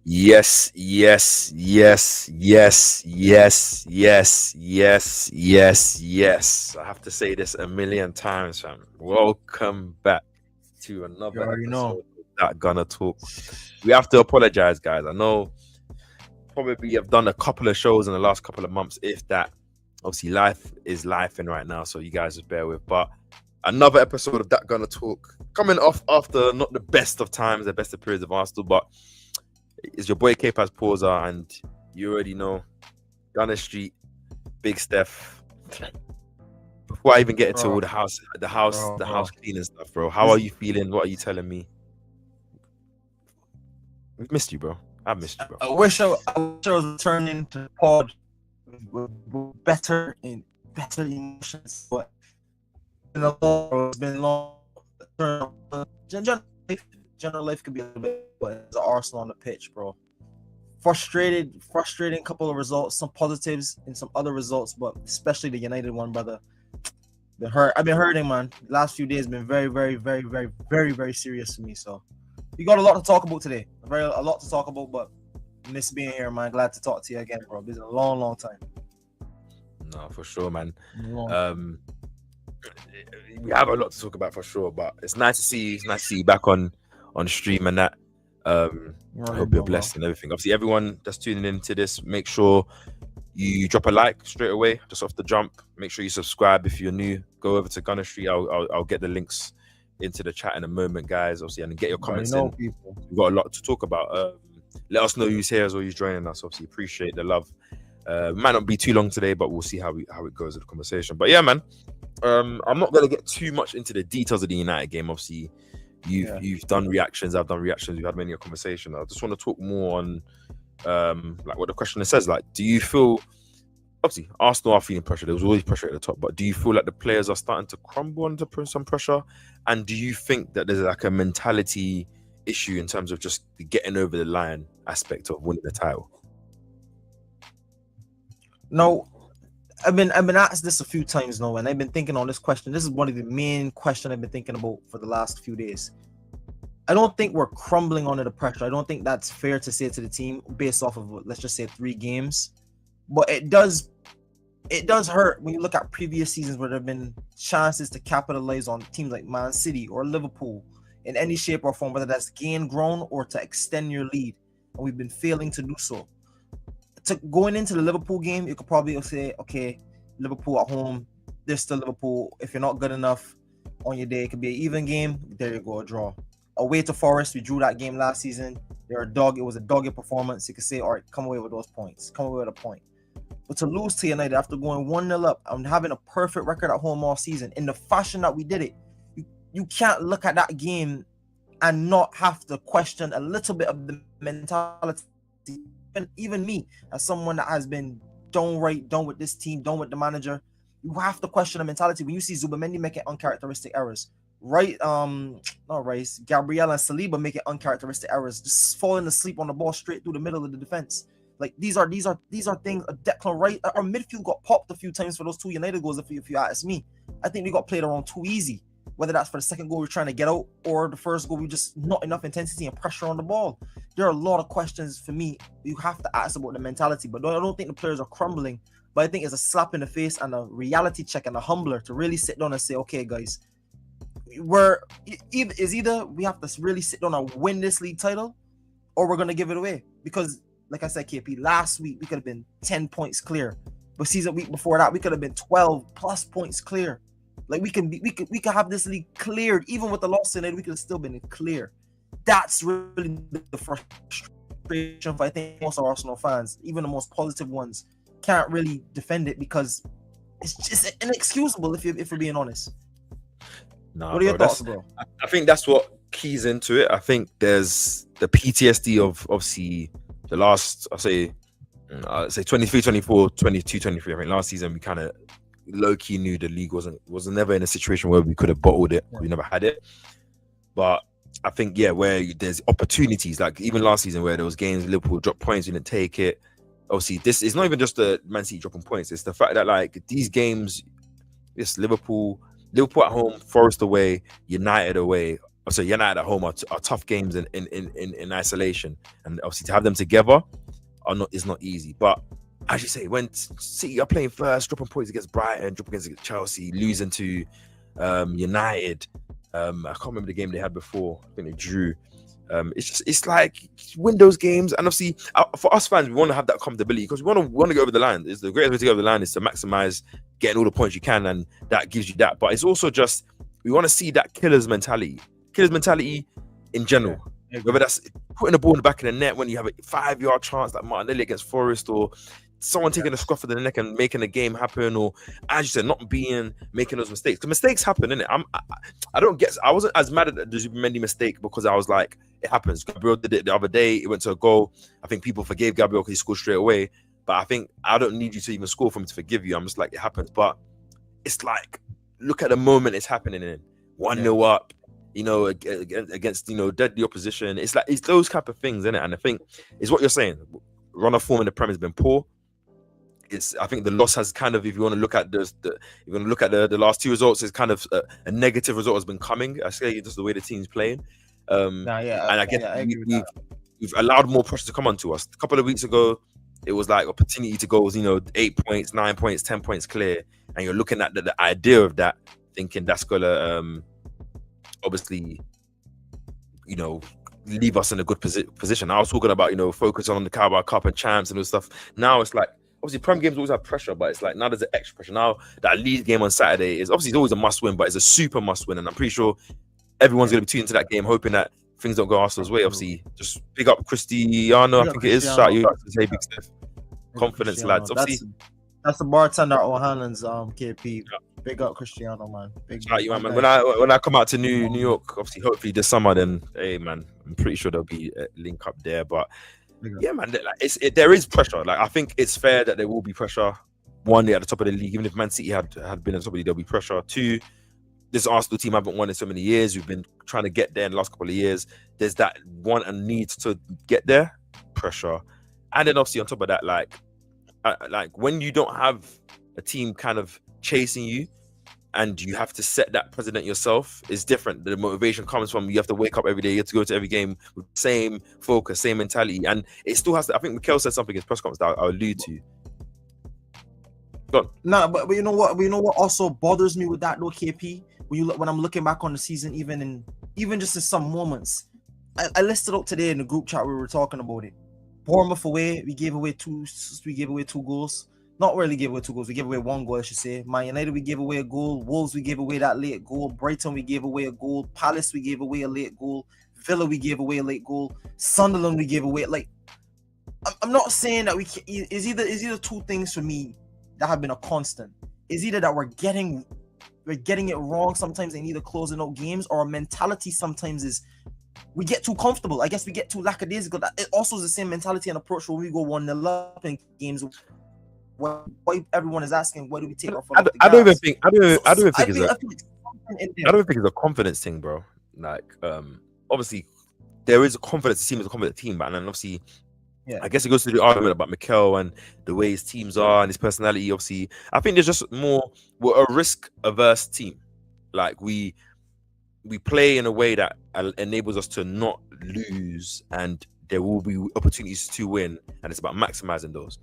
Yes, yes, yes, yes, yes, yes, yes, yes, yes. I have to say this a million times, fam. Welcome back to You another already know. episode of That Gonna Talk. We have to apologize, guys. I know probably have done a couple of shows in the last couple of months, if that. Obviously, life is life in right now, so you guys just bear with. But another episode of That Gonna Talk coming off after not the best of times, the best of periods of Arsenal, but it's your boy KAPE as Pauser, and you already know Gunner Street, Big Steph. Before I even get into Bro, all the bro. house cleaning stuff, bro. How This are you feeling? What are you telling me? We've missed you, bro. I've missed you, bro. I wish I was returning to the pod with better emotions, but it's been a long, bro. It's been long. General general life could be a little bit, but it's Arsenal on the pitch, bro. Frustrating couple of results, some positives and some other results, but especially the United one, brother. Been hurt. I've been hurting, man. Last few days been very serious for me. So we got a lot to talk about today. A lot to talk about, but miss being here, man. Glad to talk to you again, bro. It's been a long time. No, for sure, man. Long. Um, we have a lot to talk about for sure, but it's nice to see you. It's nice to see you back on stream and that. You I already hope you're know, bro. blessed and everything. Obviously, everyone that's tuning into this, make sure you drop a like straight away, just off the jump. Make sure you subscribe if you're new. Go over to Gunner Street. I'll get the links into the chat in a moment, guys. Obviously, and get your You already comments know, in. people. We've got a lot to talk about. Let us know who's here as well, who's joining us. Obviously, appreciate the love. Might not be too long today, but we'll see how it goes with the conversation. But yeah, man. I'm not gonna get too much into the details of the United game. Obviously, Yeah. you've done reactions. I've done reactions. We've had many a conversation. I just want to talk more on like what the questioner says. Like, do you feel obviously Arsenal are feeling pressure? There was always pressure at the top, but do you feel like the players are starting to crumble under some pressure? And do you think that there's like a mentality issue in terms of just the getting over the line aspect of winning the title? No, I've been asked this a few times now, and I've been thinking on this question. This is one of the main questions I've been thinking about for the last few days. I don't think we're crumbling under the pressure. I don't think that's fair to say to the team based off of, let's just say, 3 games. But it does hurt when you look at previous seasons where there have been chances to capitalize on teams like Man City or Liverpool in any shape or form, whether that's gain ground or to extend your lead, and we've been failing to do so. Going into the Liverpool game, you could probably say, okay, Liverpool at home, they're still Liverpool. If you're not good enough on your day, it could be an even game. There you go, a draw. Away to Forest, we drew that game last season. They're a dog. It was a dogged performance. You could say, all right, come away with those points. Come away with a point. But to lose to United after going 1-0 up and having a perfect record at home all season in the fashion that we did it, you can't look at that game and not have to question a little bit of the mentality. Even me, as someone that has been done with this team, done with the manager, you have to question the mentality when you see Zubamendi making uncharacteristic errors. Right, not Rice, Gabriel and Saliba making uncharacteristic errors, just falling asleep on the ball straight through the middle of the defense. Like these are things. Declan Rice, our midfield got popped a few times for those 2 United goals. If you ask me, I think we got played around too easy. Whether that's for the second goal we're trying to get out, or the first goal we just not enough intensity and pressure on the ball. There are a lot of questions for me. You have to ask about the mentality, but I don't think the players are crumbling. But I think it's a slap in the face and a reality check and a humbler to really sit down and say, okay, guys, either we have to really sit down and win this league title, or we're gonna give it away. Because, like I said, KP, last week we could have been 10 points clear, but season week before that we could have been 12 plus points clear. Like we could have this league cleared even with the loss in it. We could have still been clear. That's really the frustration for, I think, most of Arsenal fans, even the most positive ones, can't really defend it because it's just inexcusable if we're being honest. Nah, What are your bro. thoughts, bro? I think that's what keys into it. I think there's the PTSD of obviously the last, I'd say 23, 24, 22, 23. I think last season we kind of low key knew the league wasn't never in a situation where we could have bottled it. Yeah. We never had it. But I think, yeah, where there's opportunities, like even last season where there was games Liverpool dropped points, we didn't take it. Obviously, this is not even just the Man City dropping points. It's the fact that like these games, it's Liverpool at home, Forest away, United away. So United at home are tough games in isolation, and obviously to have them together is not easy. But as you say, when City are playing first, dropping points against Brighton, dropping against Chelsea, losing to United, I can't remember the game they had before. I think they drew. It's like win those games, and obviously for us fans, we want to have that comfortability because we want to go over the line. It's the greatest way to go over the line is to maximize getting all the points you can, and that gives you that. But it's also just we want to see that killer's mentality in general. Yeah. Whether that's putting the ball in the back of the net when you have a 5-yard chance like Martinelli against Forest, or someone taking a scruff of the neck and making the game happen, or as you said, not making those mistakes. Because mistakes happen, innit? I wasn't as mad at the Zubimendi mistake because I was like, it happens. Gabriel did it the other day. It went to a goal. I think people forgave Gabriel because he scored straight away. But I think I don't need you to even score for me to forgive you. I'm just like, it happens. But it's like, look at the moment it's happening in. 1-0 up, against, deadly opposition. It's like, it's those type of things, innit? And I think it's what you're saying. Run of form in the Premier has been poor. I think the loss has kind of, if you want to look at the last two results, it's kind of a negative result has been coming. I say just the way the team's playing. And I guess we've allowed more pressure to come onto us. A couple of weeks ago, it was like opportunity to go, 8 points, 9 points, 10 points clear, and you're looking at the idea of that, thinking that's gonna obviously, leave us in a good position. I was talking about focus on the Carabao Cup and champs and all stuff. Now it's like obviously Prem games always have pressure, but it's like now there's an extra pressure. Now that Leeds game on Saturday is obviously it's always a must win, but it's a super must win, and I'm pretty sure everyone's going to be tuned into that game, hoping that things don't go Arsenal's way. Obviously, just pick up Cristiano. I think it is. Shout you out to say big Steph. Confidence, lads. Obviously, that's the bartender O'Hanlon's KP. Big up Cristiano, man. Shout you, man. When I come out to New York, obviously, hopefully this summer, then hey, man, I'm pretty sure there'll be a link up there. But yeah, man, there is pressure. Like I think it's fair that there will be pressure. One, at the top of the league, even if Man City had been at the top of the league, there'll be pressure. Two, this Arsenal team haven't won in so many years. We've been trying to get there in the last couple of years. There's that want and need to get there, pressure. And then obviously on top of that, like when you don't have a team kind of chasing you and you have to set that precedent yourself, it's different. The motivation comes from you have to wake up every day, you have to go to every game with the same focus, same mentality. And it still has to, I think Mikel said something in his press conference that I'll allude to. No, but you know what also bothers me with that though, KP? When I'm looking back on the season, even just in some moments, I listed out today in the group chat we were talking about it. Bournemouth away, we gave away two goals. Not really gave away 2 goals. We gave away 1 goal, I should say. Man United, we gave away a goal. Wolves, we gave away that late goal. Brighton, we gave away a goal. Palace, we gave away a late goal. Villa, we gave away a late goal. Sunderland, we gave away. Like, I'm not saying that it's either two things for me that have been a constant. It's either that we're getting it wrong sometimes in either closing out games, or our mentality sometimes is we get too comfortable. I guess we get too lackadaisical. It also is the same mentality and approach when we go 1-0 up in games. Why everyone is asking, why do we take our foot off the gas? I don't even think it's a confidence thing, bro. Like, obviously there is a confidence. The team is a confident team, but and then obviously, yeah, I guess it goes to the argument about Mikel and the way his teams are and his personality. Obviously, I think there's just we're a risk-averse team. Like we play in a way that enables us to not lose, and there will be opportunities to win, and it's about maximizing those.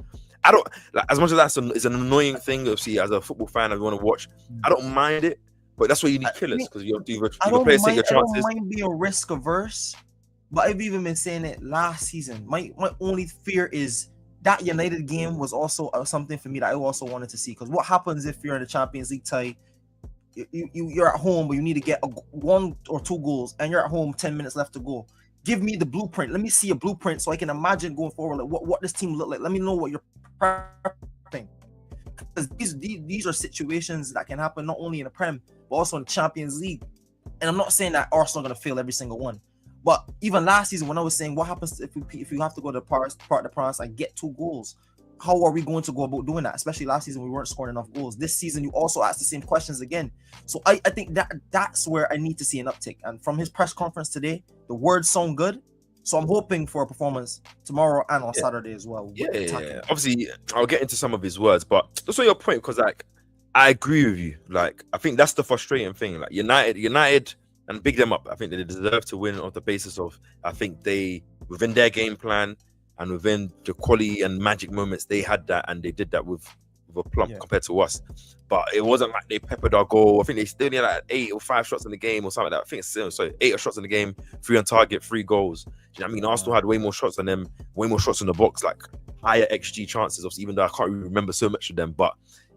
I don't like, as much as that's it's an annoying thing. Obviously, as a football fan, I want to watch. I don't mind it, but that's why you need killers, because you players take your chances. I don't mind being risk averse, but I've even been saying it last season. My only fear is that United game was also something for me that I also wanted to see. Because what happens if you're in the Champions League tie? You're at home, but you need to get 1 or 2 goals, and you're at home 10 minutes left to go. Give me the blueprint. Let me see a blueprint so I can imagine going forward, like what this team look like. Let me know what you're prepping. Because these are situations that can happen not only in the Prem, but also in the Champions League. And I'm not saying that Arsenal are going to fail every single one. But even last season, when I was saying what happens if you have to go to Parc des Princes and get 2 goals, how are we going to go about doing that? Especially last season, we weren't scoring enough goals. This season, you also ask the same questions again. So I think that's where I need to see an uptick. And from his press conference today, the words sound good. So I'm hoping for a performance tomorrow and on Saturday as well. Yeah. Obviously, I'll get into some of his words, but that's on your point, because like I agree with you. Like I think that's the frustrating thing. Like United and big them up. I think they deserve to win on the basis of, I think they, within their game plan and within the quality and magic moments, they had that, and they did that with a plump compared to us. But it wasn't like they peppered our goal. I think they still need like 8 or 5 shots in the game or something like that. I think it's 8 shots in the game, 3 on target, 3 goals. Do you know what I mean? Arsenal had way more shots than them, way more shots in the box, like higher XG chances, obviously, even though I can't really remember so much of them. But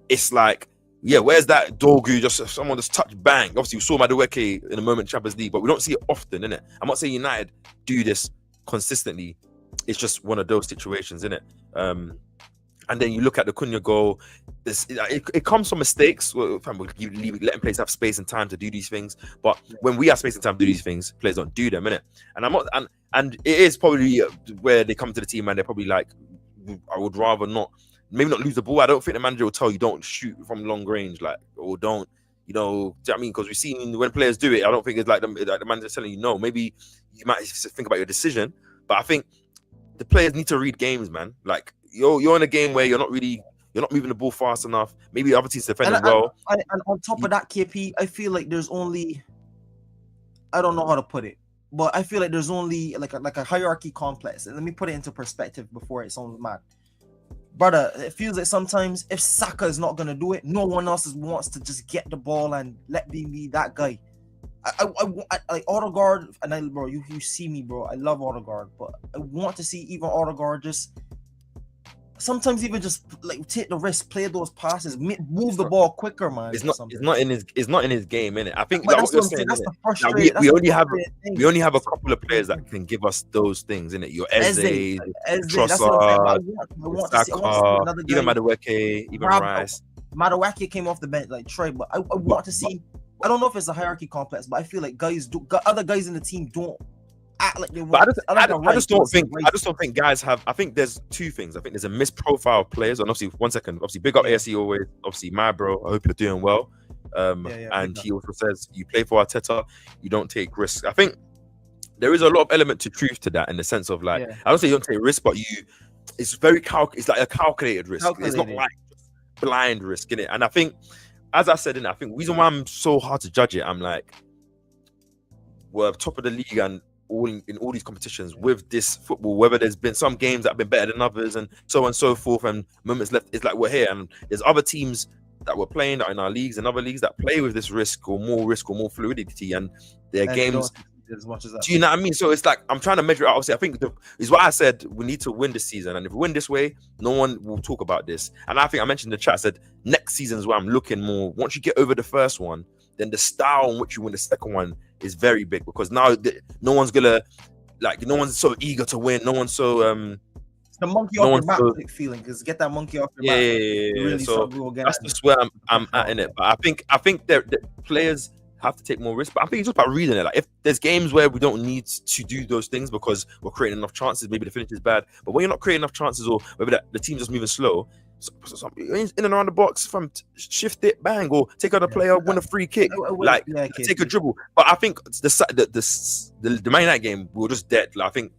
it's like, yeah, where's that Dorgu? Just someone just touch, bang. Obviously, we saw Madueke in a moment Champions League, but we don't see it often, innit? I'm not saying United do this consistently. It's just one of those situations, innit? And then you look at the Cunha goal. It comes from mistakes. Letting players have space and time to do these things. But when we have space and time to do these things, players don't do them, innit? And it is probably where they come to the team and they're probably like, I would rather not. Maybe not lose the ball. I don't think the manager will tell you don't shoot from long range, like, or don't, you know, do you know what I mean? Because we've seen when players do it, I don't think it's like the manager's telling you no. Maybe you might think about your decision, but I think the players need to read games, man. Like you're in a game where you're not moving the ball fast enough. Maybe the other team's defending well. And on top of that, KP, I feel like there's only, I don't know how to put it, but I feel like there's only like a hierarchy complex. And let me put it into perspective before it sounds mad. Brother, it feels like sometimes if Saka is not gonna do it, no one else wants to just get the ball and let me be that guy. I like Odegaard, and bro, you see me, bro. I love Odegaard, but I want to see even Odegaard just sometimes even just like take the risk, play those passes, move the ball quicker, man. It's not in his game, innit? I think that's what I'm saying. That's the frustrating. We only have a couple of players that can give us those things, innit? Your Eze, Trossard, Saka, even Madueke, even Rice. Madueke came off the bench like Troy, but I want to see. I don't know if it's a hierarchy complex, but I feel like other guys in the team don't act like they want. But I just don't think guys have. I think there's two things. I think there's a missed profile of players, and obviously, one second, obviously, big up ASE always. Obviously, my bro, I hope you're doing well. And he also says you play for Arteta, you don't take risks. I think there is a lot of element to truth to that, in the sense of like, I don't say you don't take risks, but it's very it's like a calculated risk. It's not like blind risk, innit? And I think, as I said, I think the reason why I'm so hard to judge it, I'm like, we're top of the league and in all these competitions with this football, whether there's been some games that have been better than others and so on and so forth, and moments left, it's like we're here, and there's other teams that we're playing that are in our leagues and other leagues that play with this risk or more fluidity, and their games as much as that. Do you know what I mean? So it's like I'm trying to measure it out. Obviously, I think is what I said. We need to win this season, and if we win this way, no one will talk about this. And I think I mentioned in the chat, I said next season is where I'm looking more. Once you get over the first one, then the style in which you win the second one is very big, because now no one's so eager to win. No one's so it's the monkey off your back feeling, because get that monkey off your back. Really so that's just where I'm at in it. But I think the players have to take more risk, but I think it's just about reading it. Like, if there's games where we don't need to do those things because we're creating enough chances, maybe the finish is bad, but when you're not creating enough chances, or maybe the team's just moving slow, so in and around the box, from shift it, bang, or take out a player, win a free kick, take a dribble. But I think the Man United game, we were just dead. Like, I think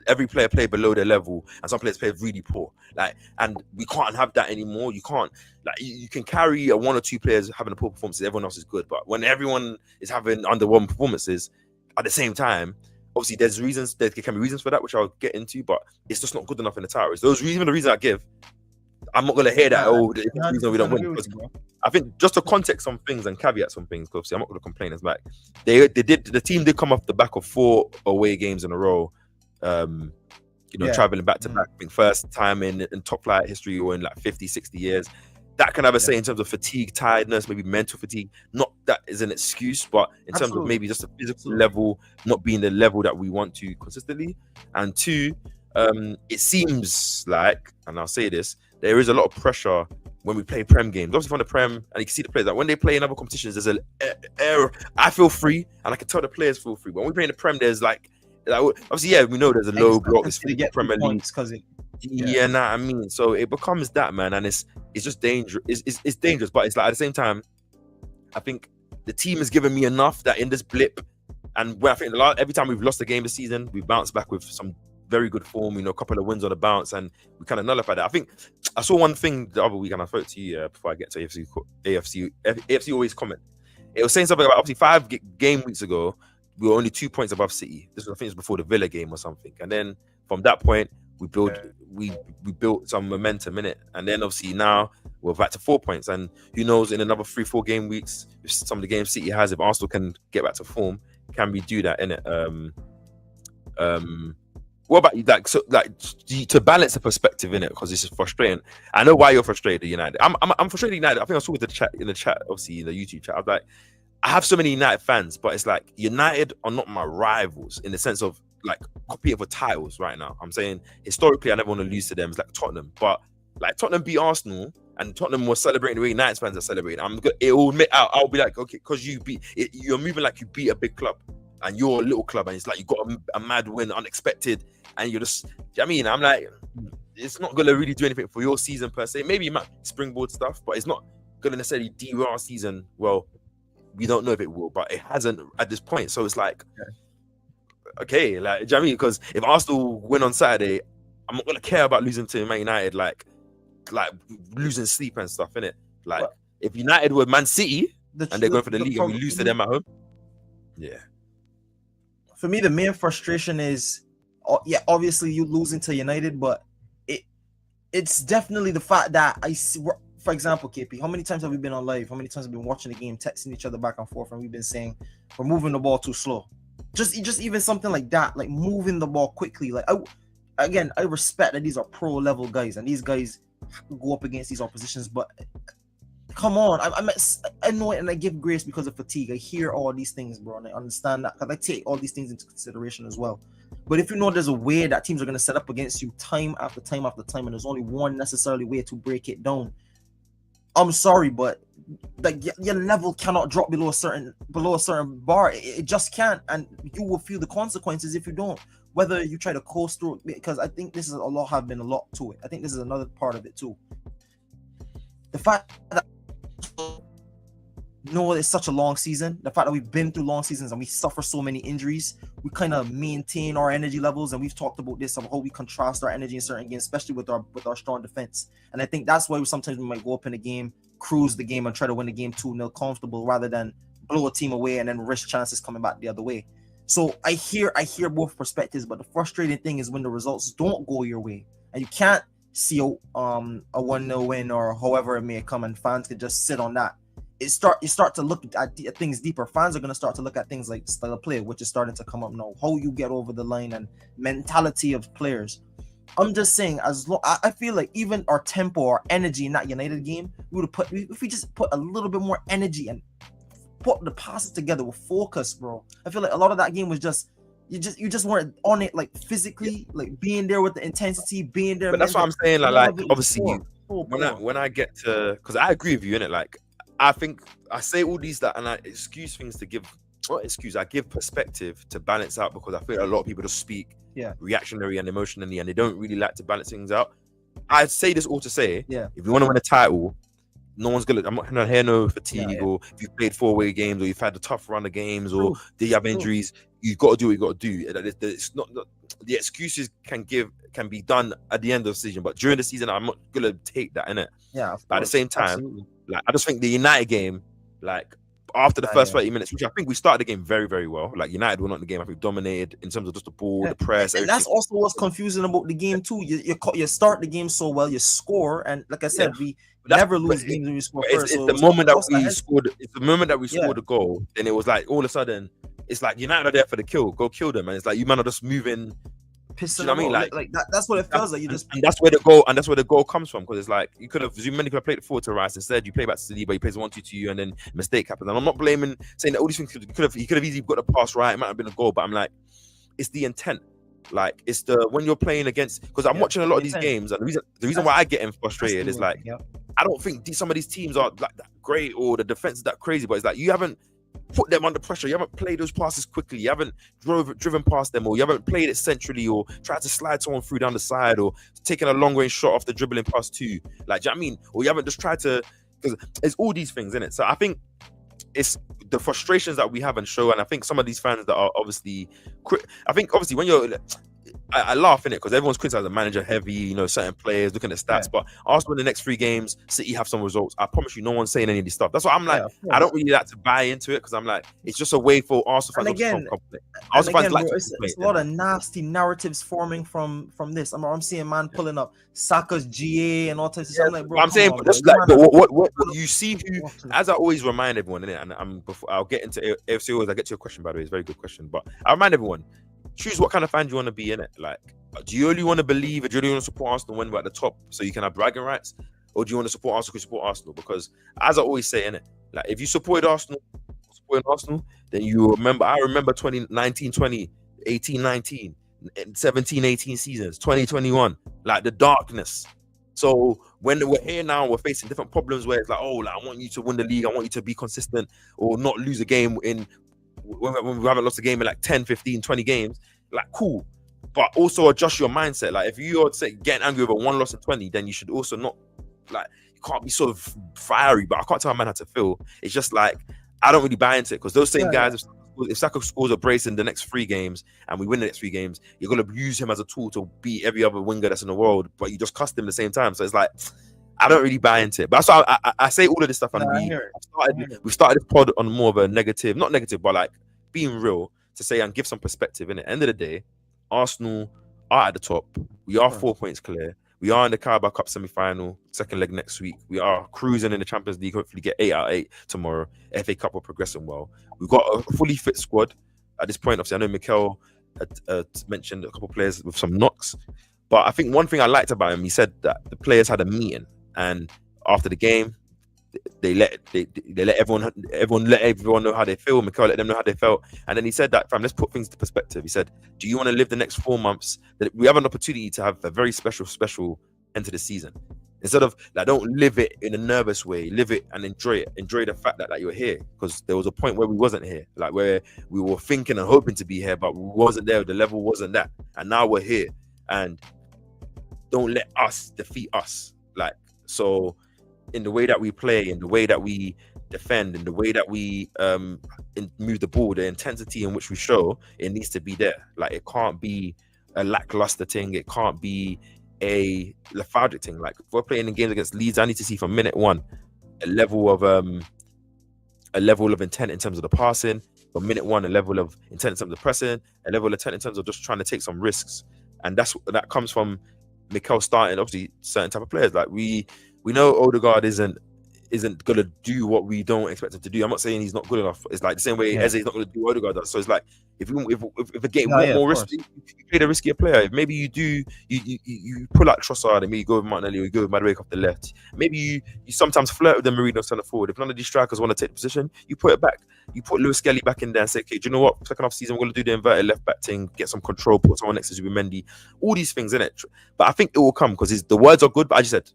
every player played below their level, and some players played really poor. Like, and we can't have that anymore. You can't, like, you can carry a one or two players having a poor performances, everyone else is good. But when everyone is having underwhelming performances at the same time, obviously there can be reasons for that, which I'll get into, but it's just not good enough in the title. Those even the reasons I give, I'm not gonna hear that. The reason we don't win. I think just to context some things and caveat some things, because I'm not gonna complain as back. The team did come off the back of 4 away games in a row. Traveling back to back. I think first time in top flight history, or in like 50, 60 years. That can have a say in terms of fatigue, tiredness, maybe mental fatigue. Not that is an excuse, but in terms of maybe just a physical level not being the level that we want to consistently. And 2, it seems like, and I'll say this, there is a lot of pressure when we play Prem games. Obviously from the Prem, and you can see the players that when they play in other competitions, there's an error. I feel free, and I can tell the players feel free. But when we play in the Prem, there's like obviously, we know there's a low block. It's to get Premier League. I mean, so it becomes that, man, and it's just dangerous. It's dangerous, but it's like at the same time, I think the team has given me enough that in this blip, and when I think every time we've lost a game this season, we've bounced back with some very good form. A couple of wins on the bounce, and we kind of nullify that. I think I saw one thing the other week, and I spoke to you before I get to AFC always comment. it was saying something about obviously 5 game weeks ago, we were only 2 points above City. This was, I think, it was before the Villa game or something. And then from that point, we built some momentum in it. And then obviously now we're back to 4 points. And who knows, in another 3-4 game weeks, if some of the games City has, if Arsenal can get back to form, can we do that in it? What about you? Like, so, like, to balance the perspective in it, because this is frustrating. I know why you're frustrated, United. I'm frustrated, United. I think I saw with the chat in the chat, obviously in the YouTube chat. I'm like, I have so many United fans, but it's like United are not my rivals in the sense of like competing for titles right now. I'm saying historically, I never want to lose to them. It's like Tottenham, but like Tottenham beat Arsenal, and Tottenham was celebrating the way United fans are celebrating. I'm good. It will admit, I'll be like, okay, because you beat it, you're moving like you beat a big club. And you're a little club, and it's like you got a mad win, unexpected, and you're just. I mean, I'm like, it's not gonna really do anything for your season per se. Maybe it might springboard stuff, but it's not gonna necessarily derail our season. Well, we don't know if it will, but it hasn't at this point. So it's like, okay, like, do you know what I mean? Because if Arsenal win on Saturday, I'm not gonna care about losing to Man United, like losing sleep and stuff, innit? Like, well, if United were Man City and they're going for the league and we lose to them at home, yeah. For me, the main frustration is, yeah, obviously you losing to United, but it's definitely the fact that I see, for example, KP, how many times have we been on live? How many times have we been watching the game, texting each other back and forth, and we've been saying we're moving the ball too slow? Just even something like that, like moving the ball quickly. Like, I respect that these are pro level guys, and these guys go up against these oppositions, but come on, I know it, and I give grace because of fatigue. I hear all these things, bro, and I understand that because I take all these things into consideration as well. But if you know there's a way that teams are going to set up against you time after time after time, and there's only one necessarily way to break it down, I'm sorry, but like your level cannot drop below a certain bar. It just can't, and you will feel the consequences if you don't. Whether you try to coast through, because I think this is a lot to it. I think this is another part of it too. The fact that it's such a long season, the fact that we've been through long seasons and we suffer so many injuries, we kind of maintain our energy levels, and we've talked about this of how we contrast our energy in certain games, especially with our strong defense. And I think that's why sometimes we might go up in the game, cruise the game, and try to win the game 2-0 comfortable, rather than blow a team away and then risk chances coming back the other way. So I hear both perspectives, but the frustrating thing is when the results don't go your way, and you can't see a 1-0 win or however it may come, and fans can just sit on that. You start to look at things deeper. Fans are going to start to look at things like style of play, which is starting to come up now. How you get over the line and mentality of players. I'm just saying, I feel like even our tempo, our energy in that United game, if we just put a little bit more energy and put the passes together with focus, bro. I feel like a lot of that game was just you just weren't on it, like physically, like being there with the intensity, being there. But that's what I'm saying. Like obviously, when I get to, because I agree with you in it. Like, I think I say all these that, and I excuse things to give. Not excuse. I give perspective to balance out, because I feel a lot of people just speak reactionary and emotionally, and they don't really like to balance things out. I say this all to say, if you want to win a title, no one's gonna. I'm not gonna hear no fatigue, or if you've played 4-away games, or you've had a tough run of games, or do you have injuries? You've got to do what you got to do. It's not the excuses can be done at the end of the season, but during the season, I'm not gonna take that in it. Yeah. But at the same time, like, I just think the United game, like after the first 30 minutes, which I think we started the game very, very well. Like, United were not in the game. I think dominated in terms of just the ball, the press. And that's also what's confusing about the game too. You start the game so well, you score, and like I said, we never lose games when we score first. It's the moment that we scored. It's the moment that we scored the goal, and it was like all of a sudden, it's like United are there for the kill. Go kill them, and it's like you man are just moving. Pissing, you know what I mean? Like that, that's what it feels like. You just, and that's where the goal comes from, because it's like you could have many could have played it forward to Rice. Instead, you play back to Saliba, he plays 1-2 to you, and then mistake happens. And I'm not blaming, saying that all these things he could have easily got the pass right. It might have been a goal, but I'm like, it's the intent. Like, it's the when you're playing against, because I'm watching a lot of these games, and the reason why I get frustrated is like, I don't think some of these teams are like that great, or the defense is that crazy, but it's like you haven't put them under pressure. You haven't played those passes quickly. You haven't driven past them, or you haven't played it centrally, or tried to slide someone through down the side, or taken a long range shot off the dribbling pass too. Like, do you know what I mean? Or you haven't just tried to, because it's all these things in it. So I think it's the frustrations that we have and show, and I think some of these fans that are obviously, I think obviously when you're, I laugh in it because everyone's criticizing the manager heavy, you know, certain players looking at stats. Yeah. But Arsenal in the next 3 games, City have some results. I promise you, no one's saying any of this stuff. That's why I'm like, Yeah, of I course. don't really like to buy into it because I'm like, it's just a way for Arsenal fans And to again, complain. and Arsenal fans again, like bro, to it's complain. a lot of nasty narratives forming from this. I'm seeing man pulling up Saka's GA and all types of stuff. I'm like, bro, I'm come saying, on, but bro. just like, You but man what you see who, as I always remind everyone, innit, and before I'll get into AFC always, I get to your question, by the way, it's a very good question, but I remind everyone, choose what kind of fan you want to be in it. Like, do you only want to believe, do you only want to support Arsenal when we're at the top so you can have bragging rights? Or do you want to support Arsenal because you support Arsenal? Because as I always say, innit, like if you supported Arsenal, then you remember, I remember 2019, 20, 18, 19, 17, 18 seasons, 2021, like the darkness. So when we're here now, we're facing different problems where it's like, oh, like, I want you to win the league, I want you to be consistent or not lose a game when we haven't lost a game in like 10, 15, 20 games, like cool. But also adjust your mindset. Like if you're getting angry over 1 loss in 20, then you should also not, like, you can't be sort of fiery, but I can't tell a man how to feel. It's just like, I don't really buy into it because those same guys, if Saka scores a brace in the next 3 games and we win the next 3 games, you're going to use him as a tool to beat every other winger that's in the world, but you just cussed him at the same time. So it's like, I don't really buy into it. But that's why I say all of this stuff, and we started this pod on more of a negative, not negative, but like being real to say and give some perspective. In the end of the day, Arsenal are at the top. We are 4 points clear. We are in the Carabao Cup semi-final, second leg next week. We are cruising in the Champions League. Hopefully, get 8 out of 8 tomorrow. FA Cup, we're progressing well. We've got a fully fit squad at this point. Obviously, I know Mikel had mentioned a couple of players with some knocks, but I think one thing I liked about him, he said that the players had a meeting, and after the game, they let everyone know how they feel. Mikel let them know how they felt, and then he said that, fam, let's put things into perspective. He said, do you want to live the next 4 months? That we have an opportunity to have a very special end to the season. Instead of like, don't live it in a nervous way, live it and enjoy it. Enjoy the fact that like, you're here, because there was a point where we wasn't here, like where we were thinking and hoping to be here, but we wasn't there. The level wasn't that, and now we're here. And don't let us defeat us. Like, so in the way that we play, in the way that we defend, in the way that we move the ball, the intensity in which we show, it needs to be there. Like, it can't be a lackluster thing. It can't be a lethargic thing. Like, if we're playing in games against Leeds, I need to see from minute 1 a level of intent in terms of the passing. From minute 1, a level of intent in terms of pressing, a level of intent in terms of just trying to take some risks. And that comes from Mikel starting, obviously, certain type of players. Like, we know Odegaard isn't gonna do what we don't expect him to do. I'm not saying he's not good enough. It's like the same way Eze is not gonna do what Odegaard does. So it's like, if a game more risky, you play the riskier player. If maybe you pull out Trossard and maybe you go with Martinelli or you go with Madueke off the left. Maybe you sometimes flirt with the Marino centre forward. If none of these strikers want to take the position, you put it back. You put Lewis Skelly back in there and say, okay, do you know what? Second half season, we're going to do the inverted left back thing, get some control, put someone next to Zubimendi. All these things in it. But I think it will come because the words are good. But I just said,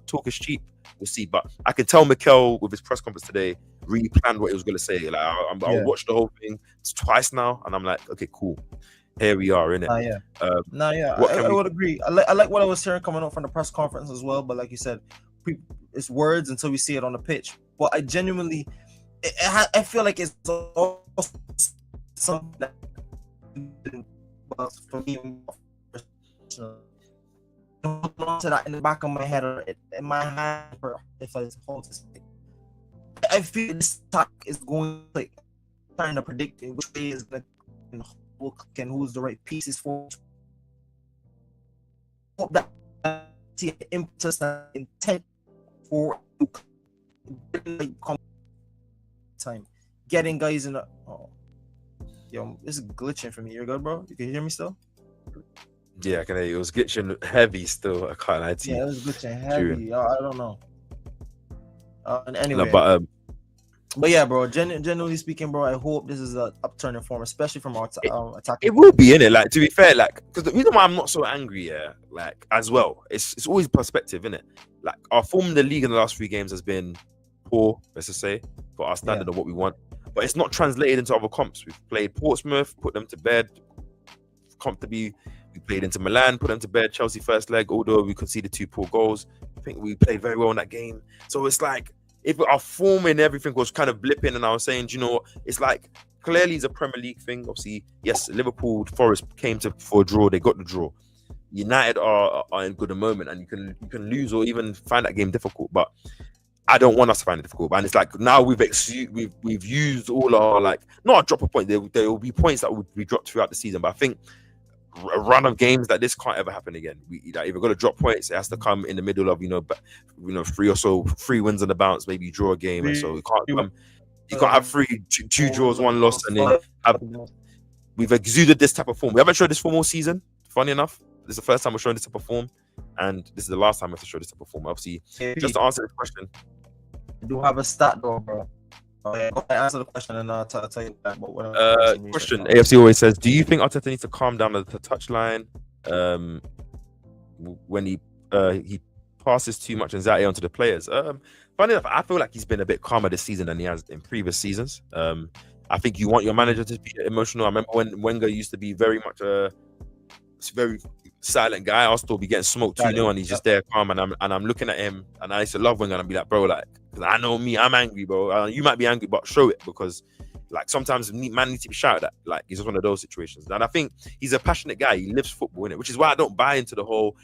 talk is cheap. We'll see. But I can tell Mikel with his press conference today really planned what he was going to say. Like, I watched the whole thing twice now, and I'm like, okay, cool. Here we are, innit? I would agree. I like what I was hearing coming out from the press conference as well. But like you said, it's words until we see it on the pitch. But I genuinely, I feel like it's also something that for me, to that in the back of my head or in my hand, if I hold this. I feel this talk is going like trying to predict which way is going to look and who's the right pieces for. Hope that the impetus and intent for time getting guys in the yo, this is glitching for me. You're good, bro? You can hear me still? Yeah, I can hear you. It was glitching heavy still. I can't lie to you. Yeah, it was glitching heavy. I don't know. And anyway, no, but yeah, bro. Genuinely speaking, bro, I hope this is an upturn in form, especially from our attack. It will be, innit? Like, to be fair, like, because the reason why I'm not so angry, like, as well, it's always perspective, innit? Like, our form in the league in the last 3 games has been poor, let's just say, for our standard of what we want. But it's not translated into other comps. We've played Portsmouth, put them to bed comfortably. We played into Milan, put them to bed. Chelsea first leg, although we conceded 2 poor goals. I think we played very well in that game. So it's like, if our form and everything was kind of blipping, and I was saying, do you know what? It's like, clearly it's a Premier League thing. Obviously, yes, Liverpool, Forest came for a draw. They got the draw. United are in good a moment, and you can lose or even find that game difficult. But I don't want us to find it difficult. And it's like now we've used all our, like, not a drop of point. There will be points that will be dropped throughout the season. But I think a run of games like this can't ever happen again. If we're gonna drop points, it has to come in the middle of 3 wins on the bounce, maybe you draw a game, and so you can't have two draws, one loss, and then we've exuded this type of form. We haven't showed this form all season. Funny enough, this is the first time we're showing this type of form, and this is the last time we have to show this type of form. Obviously, just to answer this question, I do have a stat though, bro. Okay, go ahead, answer the question, and I'll tell you that. Question: AFC always says, do you think Arteta needs to calm down at the touchline when he passes too much anxiety onto the players? Funny enough, I feel like he's been a bit calmer this season than he has in previous seasons. I think you want your manager to be emotional. I remember when Wenger used to be very much a very silent guy. I'll still be getting smoked 2-0, and he's just there calm. And I'm looking at him, and I used to love Wenger, and I'd be like, bro, like, because I know me, I'm angry, bro. You might be angry, but show it, because like sometimes man needs to be shouted at. Like, he's just one of those situations. And I think he's a passionate guy. He lives football, innit? Which is why I don't buy into the whole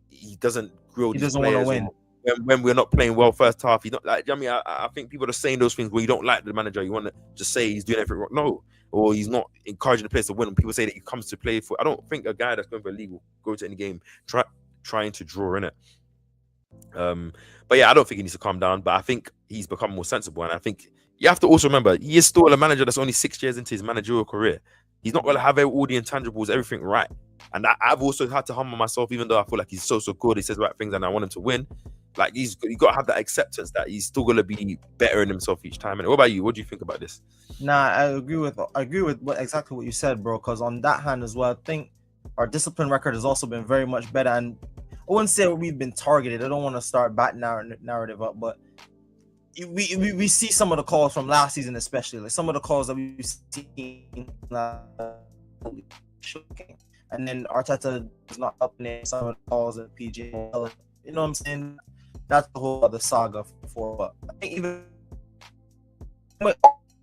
he doesn't grill. He doesn't want to win. When we're not playing well first half, he's not like. I mean, I think people are saying those things where you don't like the manager. You want to just say he's doing everything wrong. No, or he's not encouraging the players to win. When people say that he comes to play for, I don't think a guy that's going for a league will go to any game trying to draw in it. But yeah, I don't think he needs to calm down. But I think he's become more sensible, and I think you have to also remember he is still a manager that's only 6 years into his managerial career. He's not going to have all the intangibles, everything right. And I've also had to humble myself, even though I feel like he's so good. He says the right things, and I want him to win. Like, you got to have that acceptance that he's still going to be better in himself each time. And what about you? What do you think about this? Nah, I agree with exactly what you said, bro. Because on that hand as well, I think our discipline record has also been very much better. And I wouldn't say we've been targeted. I don't want to start that narrative up, but we see some of the calls from last season, especially like some of the calls that we've seen. And then Arteta is not up in some of the calls at PJ. You know what I'm saying? That's the whole other saga for. But I think even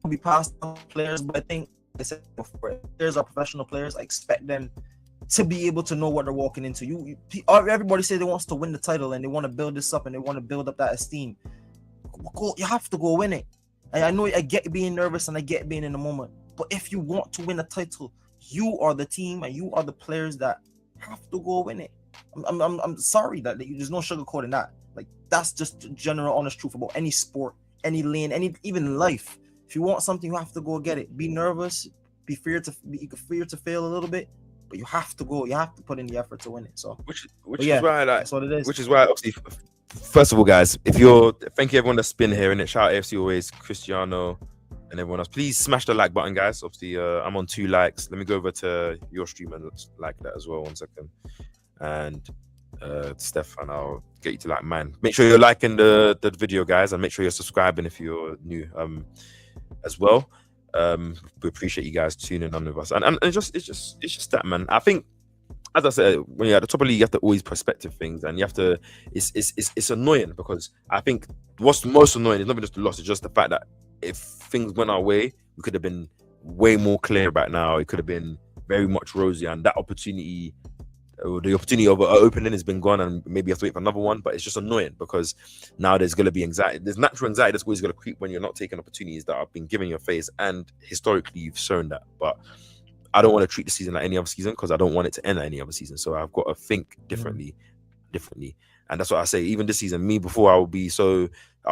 we passed on players, but I think I said before, players are professional players. I expect them to be able to know what they're walking into. Everybody says they wants to win the title and they want to build this up and they want to build up that esteem. You have to go win it. And I know I get being nervous and I get being in the moment, but if you want to win a title, you are the team and you are the players that have to go win it. I'm sorry that there's no sugarcoating that. Like, that's just general honest truth about any sport, any lane, even life. If you want something, you have to go get it. Be nervous, be fear to fail a little bit, but you have to go. You have to put in the effort to win it. So which is why that's what it is. Which is why, obviously, first of all, guys, thank you everyone that's been here, and shout out AFC always, Cristiano, and everyone else. Please smash the like button, guys. Obviously, I'm on 2 likes. Let me go over to your stream and like that as well. 1 second. And Stefan, I'll get you to like mine. Make sure you're liking the video, guys, and make sure you're subscribing if you're new as well. We appreciate you guys tuning in with us. And it's just that, man. I think, as I said, when you're at the top of the league, you have to always perspective things, and you have to. It's annoying, because I think what's most annoying is not just the loss; it's just the fact that if things went our way, we could have been way more clear right now. It could have been very much rosy, and that opportunity, the opportunity of opening has been gone, and maybe you have to wait for another one. But it's just annoying, because now there's going to be anxiety. There's natural anxiety that's always going to creep when you're not taking opportunities that have been given your face, and historically you've shown that. But I don't want to treat the season like any other season, because I don't want it to end like any other season. So I've got to think differently. And that's what I say. Even this season, before I'll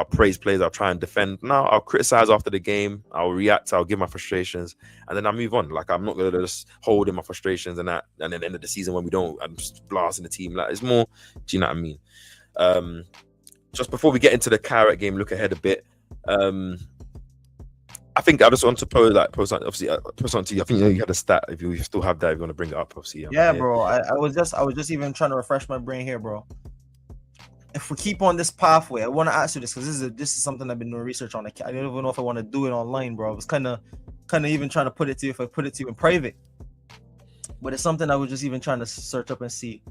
praise players, I'll try and defend. Now I'll criticize after the game, I'll react, I'll give my frustrations, and then I move on. Like, I'm not gonna just hold in my frustrations and then at the end of the season when we don't, I'm just blasting the team. Like, it's more, do you know what I mean? Just before we get into the Kairat game, look ahead a bit. I think I just want to post on to you. I think you had a stat. If you still have that, if you want to bring it up, obviously. Yeah, bro. I was just even trying to refresh my brain here, bro. If we keep on this pathway, I want to ask you this, because this is something I've been doing research on. I don't even know if I want to do it online, bro. I was kind of even trying to put it to you if I put it to you in private, but it's something I was just even trying to search up and see,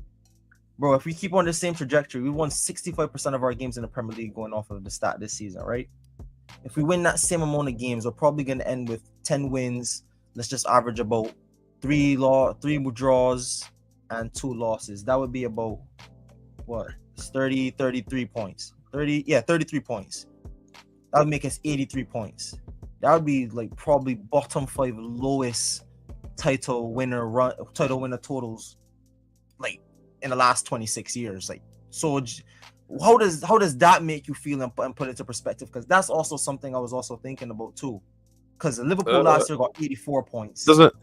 bro. If we keep on the same trajectory, we won 65% of our games in the Premier League going off of the stat this season, right? If we win that same amount of games, we're probably going to end with 10 wins. Let's just average about 3 draws and 2 losses. That would be about what? 33 points. 33 points. That would make us 83 points. That would be like probably bottom 5 lowest title winner totals like in the last 26 years. Like, so how does that make you feel and put it into perspective? Because that's also something I was also thinking about too. Because Liverpool last year got 84 points. Doesn't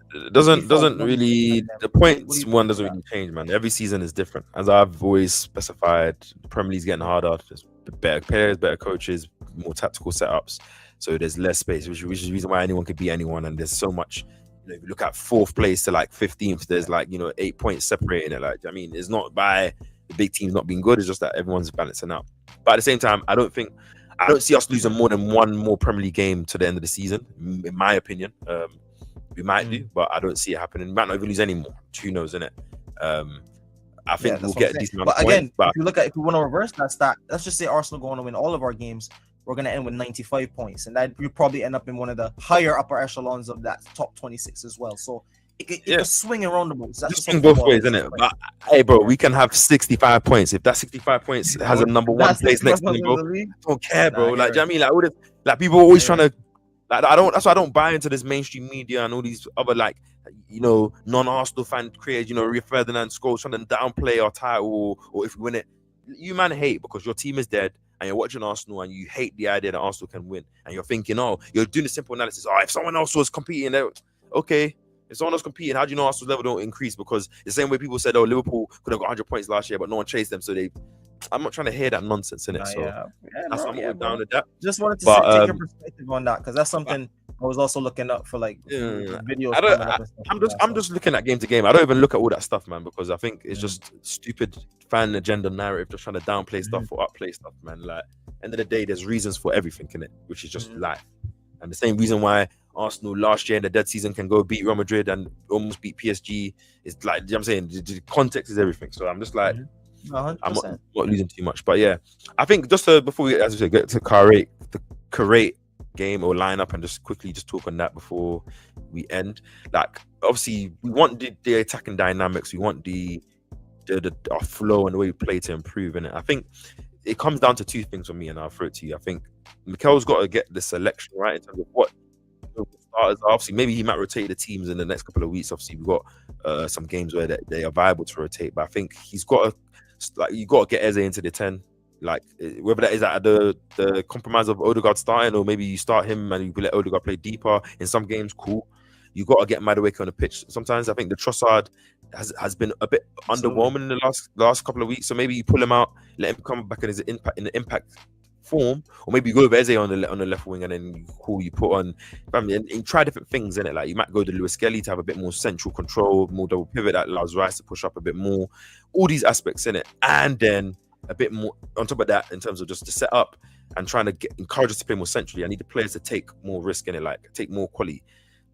really, the points one doesn't really change, man. Every season is different. As I've always specified, the Premier League's getting harder. There's better players, better coaches, more tactical setups. So there's less space, which is the reason why anyone could beat anyone. And there's so much, if you look at 4th place to like 15th, there's like, 8 points separating it. Like, I mean, it's not by the big teams not being good. It's just that everyone's balancing out. But at the same time, I don't see us losing more than one more Premier League game to the end of the season, in my opinion. We might do, but I don't see it happening. We might not even lose any more. Who knows, innit? I think we'll get a decent amount of points. But if we want to reverse that stat, let's just say Arsenal going to win all of our games. We're going to end with 95 points. And that we probably end up in one of the higher upper echelons of that top 26 as well. So it can swing around the boats. Just swing both ways, isn't it? But hey, bro, we can have 65 points. If that 65 points has a number 1 place next to me, bro, I don't care, bro. Like, do you know what I mean? Like people are always trying to, like, that's why I don't buy into this mainstream media and all these other, like, non-Arsenal fan creators, Rio Ferdinand Scholes trying to downplay our title or if we win it. You man hate because your team is dead and you're watching Arsenal and you hate the idea that Arsenal can win. And you're thinking, you're doing a simple analysis. If someone else was competing, okay. If someone else competing, how do you know Arsenal's level don't increase? Because the same way people said, Liverpool could have got 100 points last year, but no one chased them. So I'm not trying to hear that nonsense in it. I'm down with that. Just wanted to take your perspective on that because that's something I was also looking up for, like videos. I'm just looking at game to game. I don't even look at all that stuff, man, because I think it's just stupid fan agenda narrative, just trying to downplay stuff or upplay stuff, man. Like, end of the day, there's reasons for everything in it, which is just life. And the same reason why Arsenal last year in the dead season can go beat Real Madrid and almost beat PSG is like, I'm saying, the context is everything. So I'm just like, 100%. I'm not losing too much. But yeah, I think just before we, as we say, get to Kairat game or lineup and just quickly just talk on that before we end. Like, obviously, we want the attacking dynamics. We want our flow and the way we play to improve in it. I think it comes down to 2 things for me, and I'll throw it to you. I think Mikel's got to get the selection right in terms of what the starters are. Obviously, maybe he might rotate the teams in the next couple of weeks. Obviously, we've got some games where they are viable to rotate, but I think he's got to, like, you got to get Eze into the 10. Like, whether that is at the compromise of Odegaard starting, or maybe you start him and you let Odegaard play deeper in some games, cool. You got to get Madueke on the pitch. Sometimes I think the Trossard has been a bit underwhelming in the last couple of weeks. So maybe you pull him out, let him come back in his impact form, or maybe you go with Eze on the left wing and then you put on. And try different things in it. Like, you might go to Lewis Skelly to have a bit more central control, more double pivot that allows Rice to push up a bit more. All these aspects in it, and then a bit more on top of that in terms of just the setup and trying to encourage us to play more centrally. I need the players to take more risk in it, like take more quality.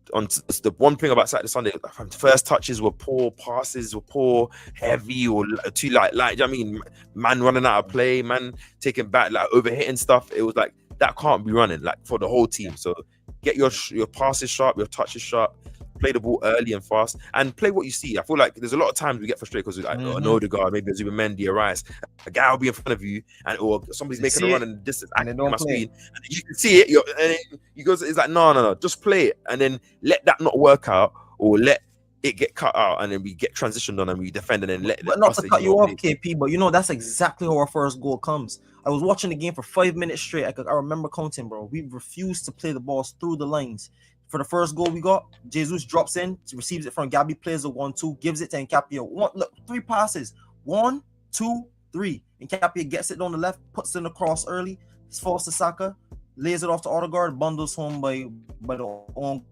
The one thing about Saturday Sunday, first touches were poor, passes were poor, heavy or too light. I mean, man running out of play, man taking back, like overhitting stuff. It was like that can't be running, like, for the whole team. So get your passes sharp, your touches sharp. Play the ball early and fast, and play what you see. I feel like there's a lot of times we get frustrated because we're like, an Odegaard, maybe a Zubimendi, a Rice, a guy will be in front of you, or somebody's making a run in the distance, and my speed, and you can see it. And he goes, it's like, no, just play it, and then let that not work out, or let it get cut out, and then we get transitioned on and we defend, and then let. But not to cut you off, KP, but that's exactly how our first goal comes. I was watching the game for 5 minutes straight. I remember counting, bro. We refused to play the balls through the lines. For the first goal we got, Jesus drops in, receives it from Gabby, plays a 1-2, gives it to Nkapia. 3 passes. 1, 2, 3. Nkapia gets it on the left, puts it in the cross early, falls to Saka, lays it off to Odegaard, bundles home by the own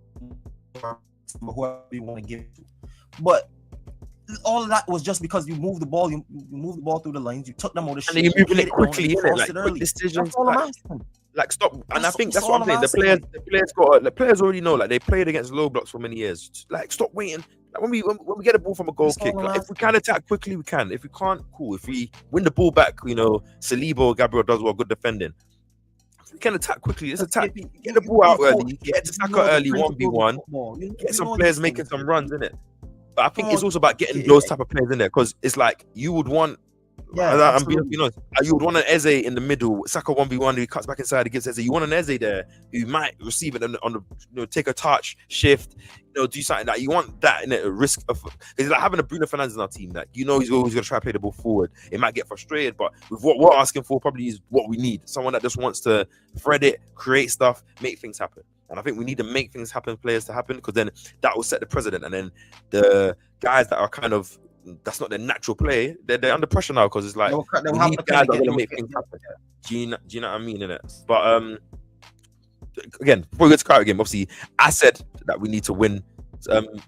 whoever you want to give it to. But all of that was just because you moved the ball, moved the ball through the lines, you took them out of the and then you're moving it quickly, like quick decisions. Like, stop, and I think that's what I'm saying. The players already know. Like, they played against low blocks for many years. Like, stop waiting. Like, when we get a ball from a goal kick, like, if we can attack quickly, we can. If we can't, cool. If we win the ball back, Saliba or Gabriel does well, good defending. We can attack quickly. Let's Because attack. Get the ball out early. Get to Saka early, 1v1. Get some players making some runs, innit? But I think it's also about getting those type of players in there, because it's like you would want. Yeah, I'm being honest. You would want an Eze in the middle, Saka 1v1, he cuts back inside, he gives Eze. You want an Eze there who might receive it on the, take a touch, shift, do something that you want that in a risk of. It's like having a Bruno Fernandes in our team that he's always going to try to play the ball forward. It might get frustrated, but with what we're asking for, probably is what we need. Someone that just wants to thread it, create stuff, make things happen. And I think we need to make things happen, players to happen, because then that will set the precedent. And then the guys that are kind of, that's not their natural play, they're under pressure now, because it's like we need guys that are going to make things happen. Do you know what I mean, innit? But again, before we get to Kairat game, obviously I said that we need to win, and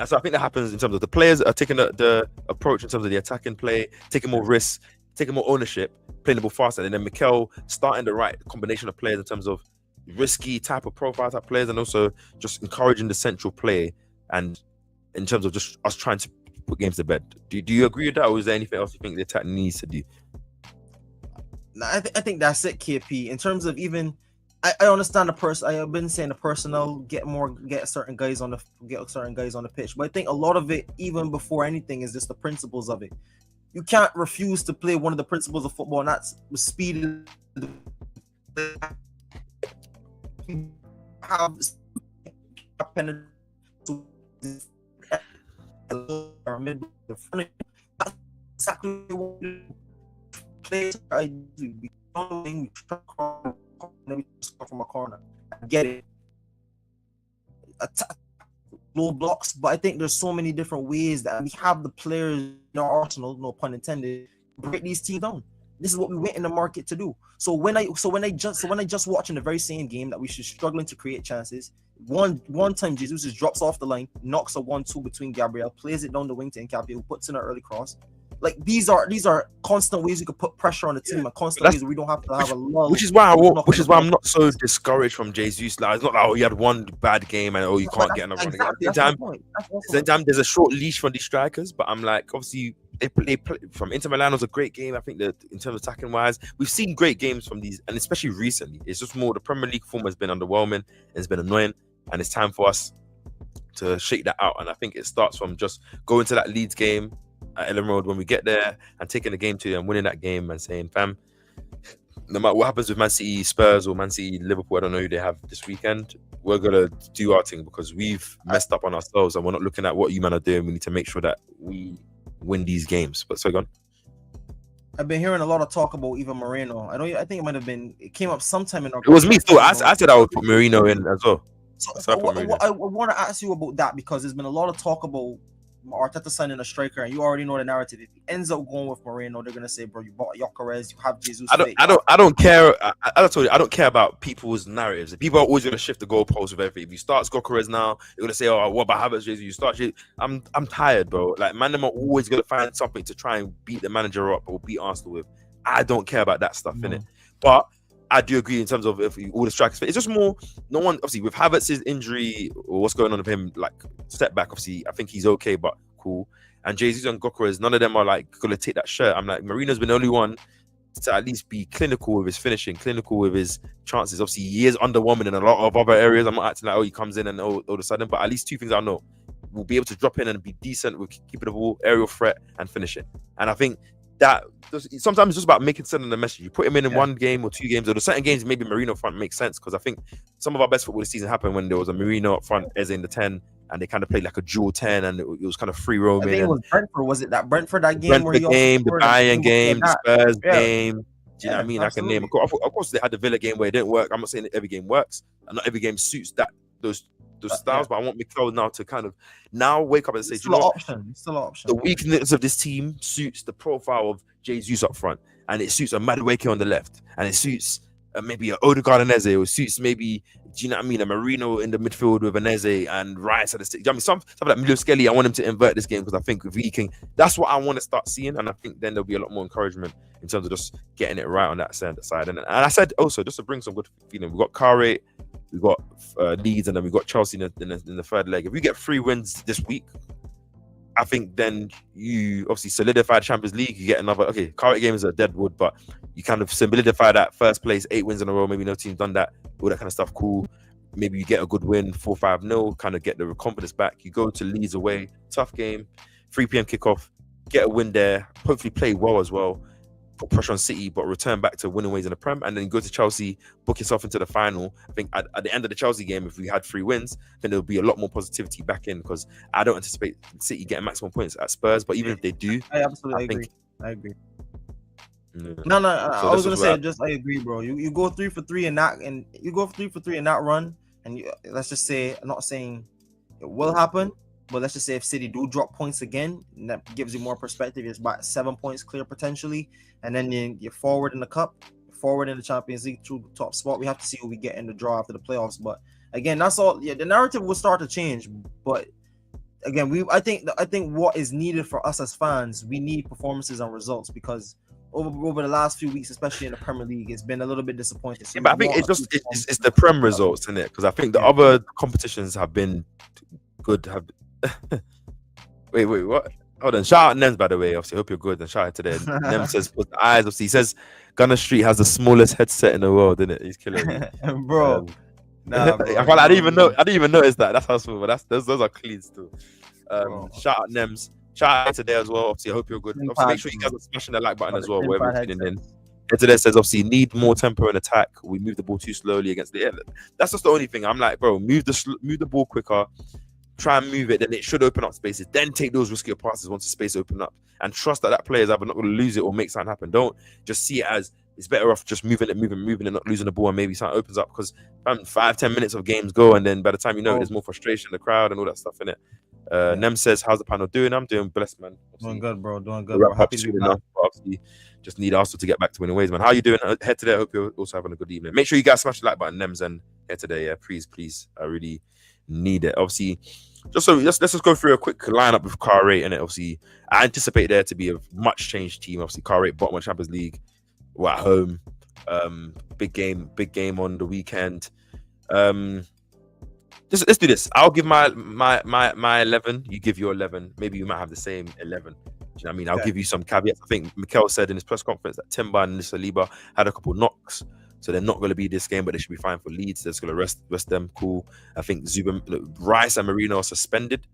so I think that happens in terms of the players are taking the approach in terms of the attacking play, taking more risks, taking more ownership, playing the ball faster, and then Mikel starting the right combination of players in terms of risky type of profile type players, and also just encouraging the central play, and in terms of just us trying to put games to bed. Do you agree with that, or is there anything else you think the attack needs to do? No, I think that's it, KP. In terms of even, I understand the person. I have been saying the personnel, get certain guys on the pitch, but I think a lot of it, even before anything, is just the principles of it. You can't refuse to play one of the principles of football, and that's with speed. Have or mid the front. That's exactly what we play. I do. We score from a corner. I get it. Attack low blocks, but I think there's so many different ways that we have the players in our arsenal, no pun intended, break these teams down. This is what we went in the market to do. So when I just watching the very same game that we should struggling to create chances, one time Jesus just drops off the line, knocks a 1-2 between Gabriel, plays it down the wing to KAPE, who puts in an early cross. Like these are constant ways we could put pressure on the team, and constant ways we don't have to have a lull. Which is why I'm not so discouraged from Jesus. Like, it's not like, oh, you had one bad game and you can't get another one. At the same time, there's a short leash for these strikers, but I'm like, obviously they play from Inter Milan was a great game. I think that in terms of attacking wise, we've seen great games from these, and especially recently. It's just more the Premier League form has been underwhelming, and it's been annoying, and it's time for us to shake that out. And I think it starts from just going to that Leeds game at Ellen Road when we get there and taking the game to them, winning that game and saying, fam, no matter what happens with Man City, Spurs, or Man City, Liverpool, I don't know who they have this weekend, we're going to do our thing, because we've messed up on ourselves and we're not looking at what you man are doing. We need to make sure that we win these games. But so go on. I've been hearing a lot of talk about even Moreno. I think it came up sometime in our. It was me too. I said I would put Moreno in as well. So I want to ask you about that, because there's been a lot of talk about Arteta signing a striker, and you already know the narrative. If he ends up going with Moreno, they're gonna say, bro, you bought Gyökeres, you have Jesus. I don't care. I told you, I don't care about people's narratives. People are always gonna shift the goalposts with everything. If you start Gyökeres now, you're gonna say, oh, what about Havertz? Jesus, you start. I'm tired, bro. Like, man, them are always gonna find something to try and beat the manager up or beat Arsenal with. I don't care about that stuff, innit? But I do agree in terms of if all the strikers. It's just more, no one, obviously, with Havertz's injury or what's going on with him, like, step back, obviously, I think he's okay, but cool. And Jesus and Gyökeres, none of them are like going to take that shirt. I'm like, Marino's been the only one to at least be clinical with his finishing, clinical with his chances. Obviously, he is underwhelming in a lot of other areas. I'm not acting like, oh, he comes in and all of a sudden, but at least two things I know. We'll be able to drop in and be decent with keeping the ball, aerial threat, and finishing. And I think that sometimes it's just about making sense of the message. You put him in one game or two games, or the certain games maybe Marino up front makes sense, because I think some of our best football this season happened when there was a Marino up front, Eze in the 10, and they kind of played like a dual 10, and it was kind of free roaming. I think it was Brentford. Was it that Brentford game? Brentford game, the Bayern game, the Spurs game. Do you know what I mean? Absolutely. I can name. Of course, they had the Villa game where it didn't work. I'm not saying that every game works, and not every game suits those styles. But I want Mikel now to kind of wake up and say, still an option. The weakness of this team suits the profile of Jesus up front, and it suits a Madueke on the left, and it suits maybe an Odegaard and Eze, or suits maybe, do you know what I mean, a Marino in the midfield with an Eze and Rice at the stick. I mean, something like Milo Skelly, I want him to invert this game, because I think if he can, that's what I want to start seeing, and I think then there'll be a lot more encouragement in terms of just getting it right on that side. And I said also, just to bring some good feeling, we've got Kairat, we've got Leeds, and then we've got Chelsea in the third leg. If we get 3 wins this week, I think then you obviously solidify Champions League. You get another. Okay, current game is a dead wood, but you kind of solidify that first place, 8 wins in a row. Maybe no team's done that. All that kind of stuff. Cool. Maybe you get a good win, 4-5-0, kind of get the confidence back. You go to Leeds away, tough game, 3 p.m. kickoff, get a win there. Hopefully play well as well. Put pressure on City, but return back to winning ways in the Prem, and then go to Chelsea, book yourself into the final. I think at the end of the Chelsea game, if we had 3 wins, then there'll be a lot more positivity back in, because I don't anticipate City getting maximum points at Spurs. But even if they do, I agree. Yeah. No, So I was gonna say I agree, bro. You go 3 for 3 in that, and you go 3 for 3 in that run, and let's just say, I'm not saying it will happen, but let's just say if City do drop points again, and that gives you more perspective. It's about 7 points clear potentially, and then you're forward in the cup, forward in the Champions League through the top spot. We have to see who we get in the draw after the playoffs. But again, that's all. Yeah, the narrative will start to change, but again, I think what is needed for us as fans, we need performances and results, because over the last few weeks, especially in the Premier League, it's been a little bit disappointing. So but I think it's the Prem results, isn't it? Because I think the other competitions have been good. Wait, what? Hold on. Shout out Nems, by the way. Obviously, hope you're good. And shout out to them. Nems says, "Put the eyes." Obviously, he says Gunner Street has the smallest headset in the world, isn't it? He's killing me, bro. Nah, bro. I didn't even notice that. That's how small. But those are clean still. Shout out Nems. Shout out today as well. Obviously, I hope you're good. Obviously, make sure you guys are smashing the like button as well, wherever you're tuning in. Today says, obviously, need more tempo in attack. We move the ball too slowly against the air. That's just the only thing. I'm like, bro, move the ball quicker. Try and move it, then it should open up spaces. Then take those riskier passes once the space open up, and trust that player is either not going to lose it or make something happen. Don't just see it as it's better off just moving it, not losing the ball, and maybe something opens up, because 5-10 minutes of games go, and then by the time you know, there's more frustration in the crowd and all that stuff in it. Nem says, "How's the panel doing?" I'm doing blessed, man. Obviously, doing good, bro. Doing good. Bro. Happy to be enough. Obviously, just need Arsenal to get back to winning ways, man. How you doing? Head today. I hope you're also having a good evening. Make sure you guys smash the like button, Nems, and head today. Yeah, please. I really need it. Obviously, let's just go through a quick lineup with Kairat, and obviously, I anticipate there to be a much changed team. Obviously, Kairat bottom of Champions League. We're at home. Big game on the weekend. Let's do this. I'll give my 11. You give your 11. Maybe you might have the same 11. Do you know what I mean? I'll give you some caveats. I think Mikel said in his press conference that Timber and Saliba had a couple knocks, so they're not going to be this game, but they should be fine for Leeds. They're just going to rest them. Cool. I think Rice and Marino are suspended.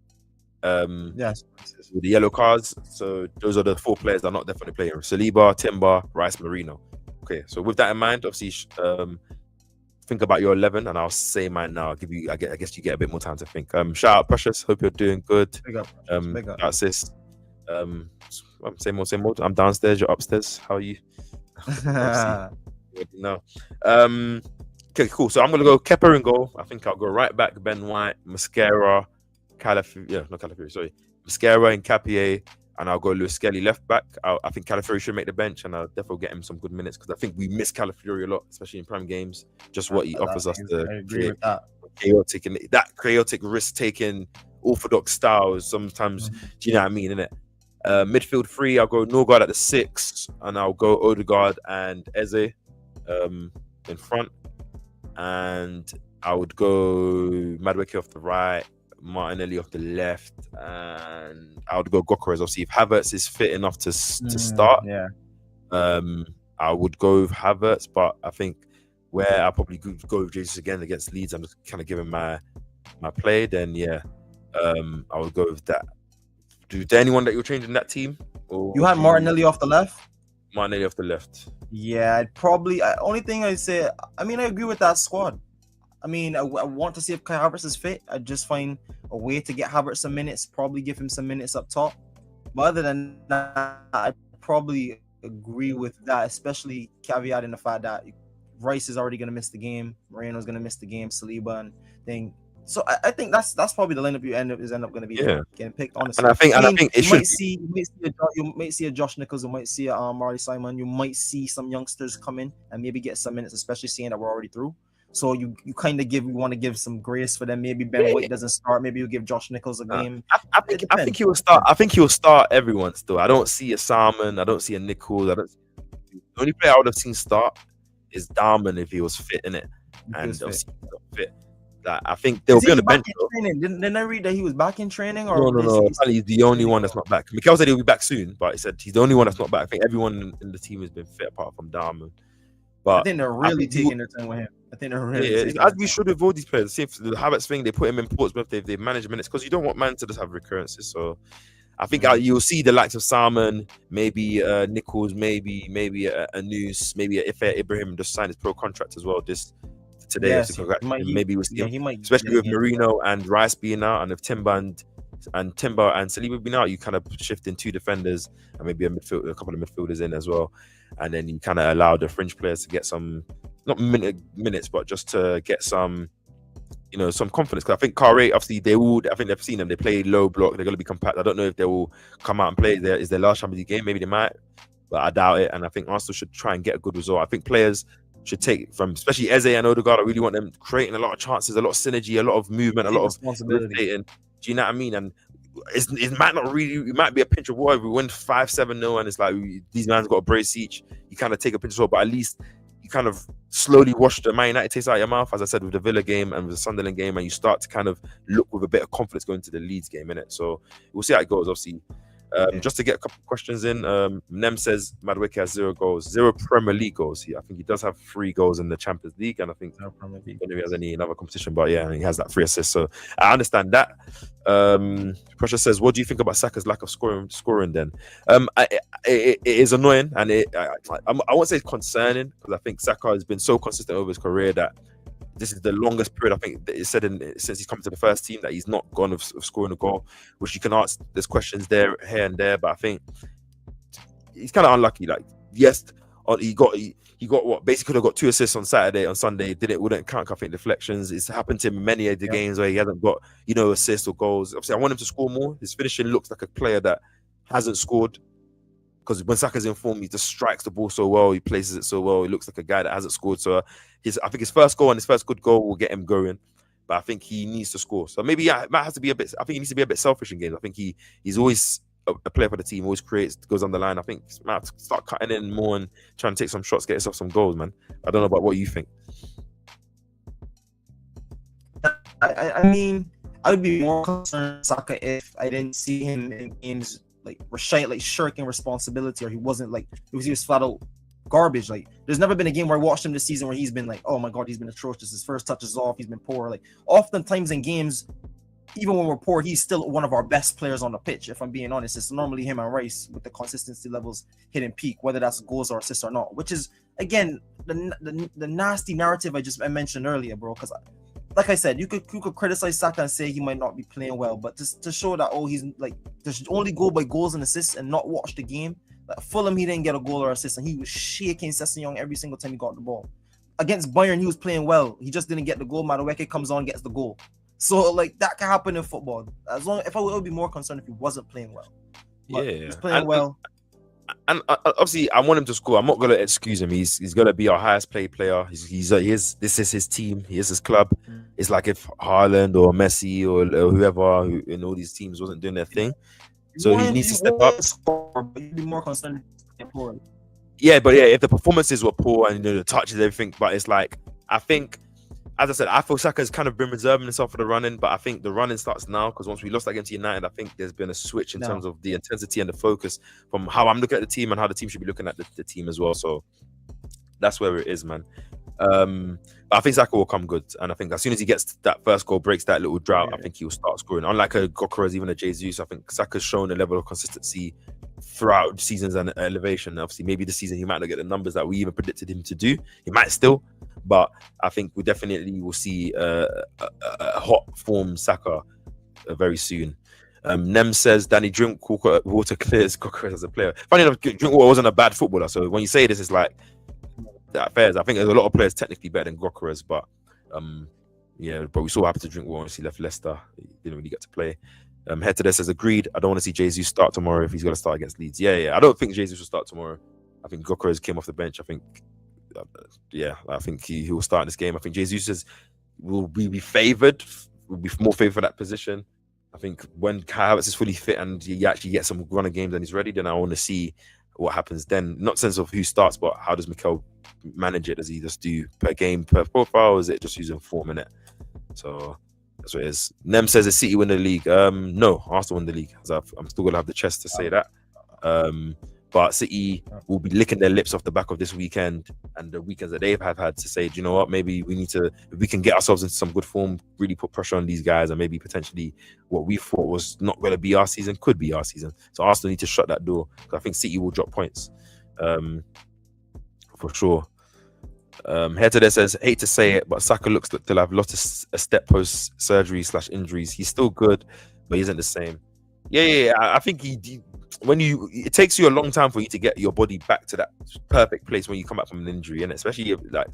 Yes, with the yellow cards. So those are the 4 players that are not definitely playing: Saliba, Timber, Rice, Marino. Okay, so with that in mind, obviously, think about your 11, and I'll say mine now. I'll give you. I guess you get a bit more time to think. Shout out Precious. Hope you're doing good. Big up. That's this. Same old. I'm downstairs. You're upstairs. How are you? No. Okay, cool. So I'm gonna go Kepa in goal. I think I'll go right back. Ben White, Mascara, Mascara and Capier. And I'll go Luis Skelly left back. I think Calafiori should make the bench, and I'll definitely get him some good minutes, because I think we miss Calafiori a lot, especially in prime games. Just what he offers us, chaotic risk-taking, orthodox styles. Sometimes, do you know what I mean? Innit? Midfield 3, I'll go Norgard at the 6, and I'll go Odegaard and Eze in front, and I would go Madueke off the right, Martinelli off the left, and I would go Gokeres. Obviously, if Havertz is fit enough to start, I would go with Havertz. But I think where I'll probably go with Jesus again against Leeds, I'm just kind of giving my play. Then I would go with that. Is there anyone that you're changing that team? Or you had Martinelli off the left. Martinelli off the left. Yeah, I'd probably. Only thing I say, I mean, I agree with that squad. I mean, I want to see if Kai Havertz is fit. I'd just find a way to get Havertz some minutes, probably give him some minutes up top. But other than that, I'd probably agree with that, especially caveating the fact that Rice is already going to miss the game. Moreno's going to miss the game. Saliba and thing. So I think that's probably the lineup you end up going to be getting picked. Honestly, and I think it should. You might see a Josh Nichols. You might see a Marley Simon. You might see some youngsters come in and maybe get some minutes, especially seeing that we're already through. So you kind of want to give some grace for them. Maybe Ben White doesn't start. Maybe you give Josh Nichols a game. I think he will start. I think he will start everyone still. I don't see a Salmon. I don't see a Nichols. The only player I would have seen start is Darman if he was fit in it, and obviously he's not fit. Like, I think they'll be on the bench. Didn't I read that he was back in training? Or No. Apparently he's the only one that's not back. Mikel said he'll be back soon, but he said he's the only one that's not back. I think everyone in the team has been fit apart from Diamond. But I think they're really taking their time with him. I think they're really as we should with all these players. See if the Havertz thing, they put him in Portsmouth, they've managed minutes because you don't want man to just have recurrences. So I think you'll see the likes of Salmon, maybe Nichols, maybe a Noose, maybe if Ibrahim just signed his pro contract as well today. Yes, maybe we'll see him, especially with Marino and Rice being out, and if Timber and Saliba being out, you kind of shift in two defenders and maybe a couple of midfielders in as well, and then you kind of allow the fringe players to get some not minutes, but just to get some, some confidence. Because I think Kairat, obviously, I think they've seen them. They play low block. They're going to be compact. I don't know if they will come out and play. Is their last Champions League game? Maybe they might, but I doubt it. And I think Arsenal should try and get a good result. I think players should take from, especially Eze and Odegaard. I really want them creating a lot of chances, a lot of synergy, a lot of movement, a lot of responsibility. Do you know what I mean? And it might be a pinch of water if we win 5-7-0 and it's like these guys got a brace each. You kind of take a pinch of water, but at least you kind of slowly wash the Man United taste out of your mouth, as I said, with the Villa game and with the Sunderland game, and you start to kind of look with a bit of confidence going to the Leeds game, innit? So we'll see how it goes, obviously. Just to get a couple of questions in, Nem says Madueke has 0 goals, 0 Premier League goals. I think he does have 3 goals in the Champions League, and I think I don't know if he has any other competition, but yeah, he has that 3 assists. So I understand that. Pressure says, what do you think about Saka's lack of scoring then? It is annoying, and I won't say it's concerning, because I think Saka has been so consistent over his career that this is the longest period, I think, that it's said since he's come to the first team that he's not gone of scoring a goal, which you can ask. There's questions here and there, but I think he's kind of unlucky. Like, yes, he got what basically could have got 2 assists on Sunday. Wouldn't count, I think, deflections. It's happened to him in many of the games where he hasn't got assists or goals. Obviously, I want him to score more. His finishing looks like a player that hasn't scored, because when Saka's in form, he just strikes the ball so well, he places it so well. He looks like a guy that hasn't scored. So I think his first goal and his first good goal will get him going, but I think he needs to score. So maybe it might have to be a bit. I think he needs to be a bit selfish in games. I think he's always a player for the team, always creates, goes on the line. I think he might have to start cutting in more and trying to take some shots, get himself some goals, man. I don't know about what you think. I mean, I would be more concerned Saka if I didn't see him in games like shirking responsibility, or he was flat out garbage. Like, there's never been a game where I watched him this season where he's been like, oh my god, he's been atrocious. His first touch is off. He's been poor. Like, oftentimes in games, even when we're poor, he's still one of our best players on the pitch. If I'm being honest, it's normally him and Rice with the consistency levels hitting peak, whether that's goals or assists or not. Which is, again, the nasty narrative I mentioned earlier, bro. Because, like I said, you could criticize Saka and say he might not be playing well, but to show that he's like, to only go by goals and assists and not watch the game. Like, Fulham, he didn't get a goal or assist, and he was shaking Sessegnon every single time he got the ball. Against Bayern, he was playing well. He just didn't get the goal. Madueke comes on, gets the goal. So, like, that can happen in football. If I would be more concerned if he wasn't playing well. But he's playing well. And obviously, I want him to score. I'm not going to excuse him. He's going to be our highest paid player. This is his team. He is his club. It's like if Haaland or Messi or whoever in all these teams wasn't doing their thing. So he needs to step up. But you'd be more concerned if the performances were poor and the touches, everything. But it's like, I think, as I said, I feel Saka's kind of been reserving himself for the running, but I think the running starts now, because once we lost against United, I think there's been a switch in terms of the intensity and the focus from how I'm looking at the team and how the team should be looking at the team as well. So that's where it is, man. But I think Saka will come good, and I think as soon as he gets that first goal, breaks that little drought, I think he will start scoring. Unlike a Gokaras, even a Jesus, I think Saka's shown a level of consistency throughout seasons and elevation. Obviously, maybe this season he might not get the numbers that we even predicted him to do. He might still, but I think we definitely will see a hot form Saka very soon. Nem says Danny Drinkwater clears Gokaras as a player. Funny enough, Drinkwater wasn't a bad footballer, so when you say this, it's like that fair. I think there's a lot of players technically better than Gokaras, but but we saw what happened to Drinkwater once he left Leicester. He didn't really get to play. Head to this says agreed. I don't want to see Jesus start tomorrow if he's going to start against Leeds. I don't think Jesus will start tomorrow. I think Gokaras came off the bench. I think he will start in this game. I think Jesus will be favoured. Will be more favoured for that position. I think when Kairat is fully fit and he actually gets some running games and he's ready, then I want to see what happens then. Not sense of who starts, but how does Mikel manage it? Does he just do per game, per profile, or is it just using form in it? So that's what it is. Nem says the City win the league. No, Arsenal win the league. I'm still gonna have the chest to say that. But City will be licking their lips off the back of this weekend and the weekends that they've had to say, do you know what? Maybe we need to, if we can get ourselves into some good form, really put pressure on these guys, and maybe potentially what we thought was not going to be our season could be our season. So Arsenal need to shut that door, because I think City will drop points, for sure. Head to there says, hate to say it, but Saka looks to have lost a step post surgery / injuries. He's still good, but he isn't the same. Yeah. I think it takes you a long time for you to get your body back to that perfect place when you come back from an injury, and especially like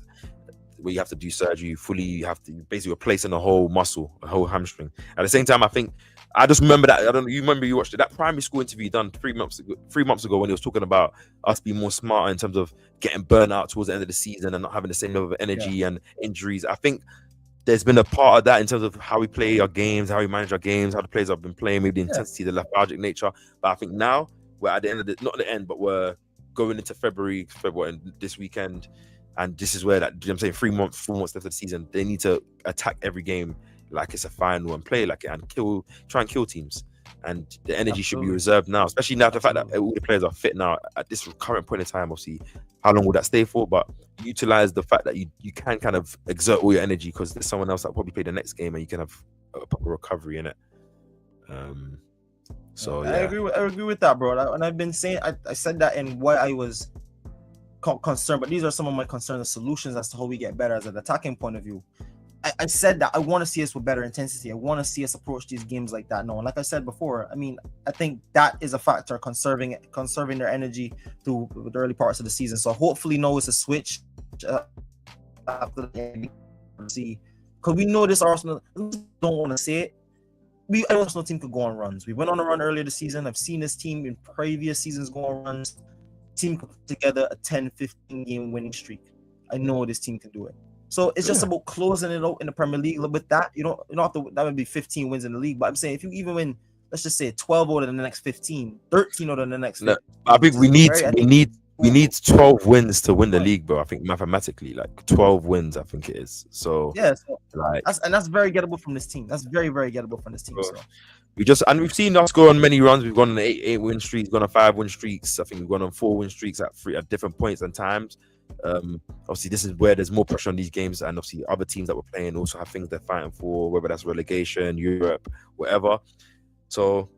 where you have to do surgery fully, you have to basically replacing a whole muscle, a whole hamstring. At the same time, I think I just remember that, I don't know, you remember you watched it, that primary school interview done 3 months ago when he was talking about us being more smarter in terms of getting burnt out towards the end of the season and not having the same level of energy and injuries. I think there's been a part of that in terms of how we play our games, how we manage our games, how the players have been playing, maybe the intensity, the lethargic nature. But I think now we're at the end of the, not the end, but we're going into February this weekend, and this is where that, you know what I'm saying, 4 months left of the season. They need to attack every game like it's a final and play like it and try and kill teams. And the energy should be reserved now, especially now the fact that all the players are fit now at this current point in time. Obviously, how long will that stay for? But utilize the fact that you can kind of exert all your energy, because there's someone else that will probably play the next game and you can have a proper recovery in it. So yeah, I agree with that, bro. And I've been saying, I said that in what I was concerned, but these are some of my concerns and solutions as to how we get better as an attacking point of view. I said that I want to see us with better intensity. I want to see us approach these games like that. No, and like I said before, I mean, I think that is a factor, conserving their energy through the early parts of the season. So hopefully, it's a switch after the see, because we know this Arsenal, don't want to say it. Arsenal team could go on runs. We went on a run earlier this season. I've seen this team in previous seasons go on runs. Team could put together a 10-15 game winning streak. I know this team can do it. So it's just about closing it out in the Premier League with that. You don't have to, that would be 15 wins in the league. But I'm saying if you even win, let's just say 12 out of the next 15, 13 out of the next 15. I think we need 12 wins to win the league, bro. I think mathematically, like 12 wins, I think it is. So yeah, that's very gettable from this team. That's very, very gettable from this team. So we've seen us go on many runs. We've gone on 8 win streaks, gone on 5 win streaks. I think we've gone on 4 win streaks at different points and times. Obviously this is where there's more pressure on these games, and obviously other teams that we're playing also have things they're fighting for, whether that's relegation, Europe, whatever. So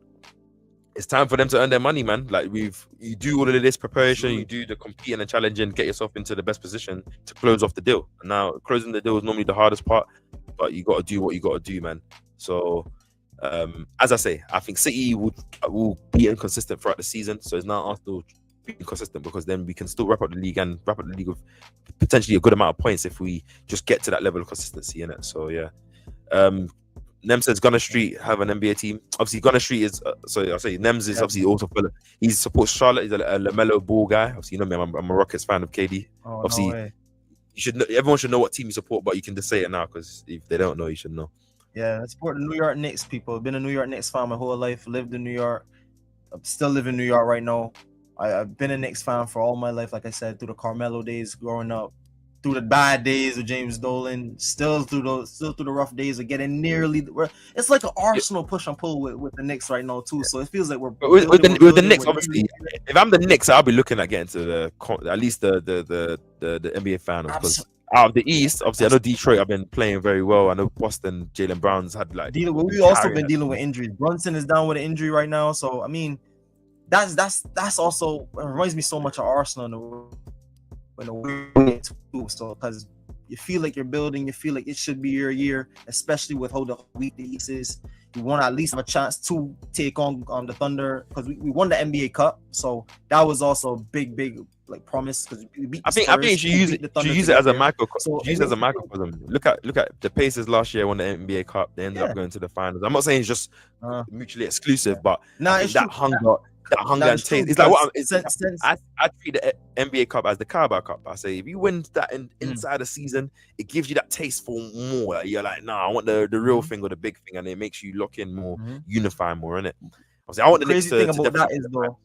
it's time for them to earn their money, man. Like you do all of this preparation, you do the competing and challenging, get yourself into the best position to close off the deal. And now closing the deal is normally the hardest part, but you got to do what you got to do, man. So as I say, I think City will be inconsistent throughout the season. So it's now Arsenal being consistent, because then we can still wrap up the league with potentially a good amount of points if we just get to that level of consistency in it. So yeah. Nem says Gunner Street have an NBA team. Obviously, Gunner Street is Nems is obviously also he supports Charlotte. He's a LaMelo Ball guy. Obviously, you know me, I'm a Rockets fan of KD. Obviously, you should know, everyone should know what team you support, but you can just say it now, because if they don't know, you should know. Yeah, I support the New York Knicks, people. I've been a New York Knicks fan my whole life. Lived in New York. I still live in New York right now. I've been a Knicks fan for all my life, like I said, through the Carmelo days growing up, through the bad days with James Dolan, still through the rough days of getting nearly. It's like an Arsenal push and pull with the Knicks right now too. So it feels like we're with the Knicks. Obviously, if I'm the Knicks, I'll be looking at getting to at least the NBA finals, because out of the East, obviously, I know Detroit have been playing very well. I know Boston, Jaylen Brown's had like. We've also been dealing with injuries. Brunson is down with an injury right now, so I mean. That's also it reminds me so much of Arsenal in a weird way too. So because you feel like you're building, you feel like it should be your year, especially with how the weak the East is. You want to at least have a chance to take on the Thunder, because we won the NBA Cup, so that was also a big like promise, because we beat the Spurs. I think you should use it as a microcosm. Look at the Pacers last year won the NBA Cup. They ended up going to the finals. I'm not saying it's just mutually exclusive, but that hunger and taste. It's like what I treat the NBA Cup as the Carabao Cup. I say if you win that inside the season, it gives you that taste for more. Like, you're like, nah, I want the real thing or the big thing, and it makes you lock in more, unify more, innit? I want the crazy thing about that is though.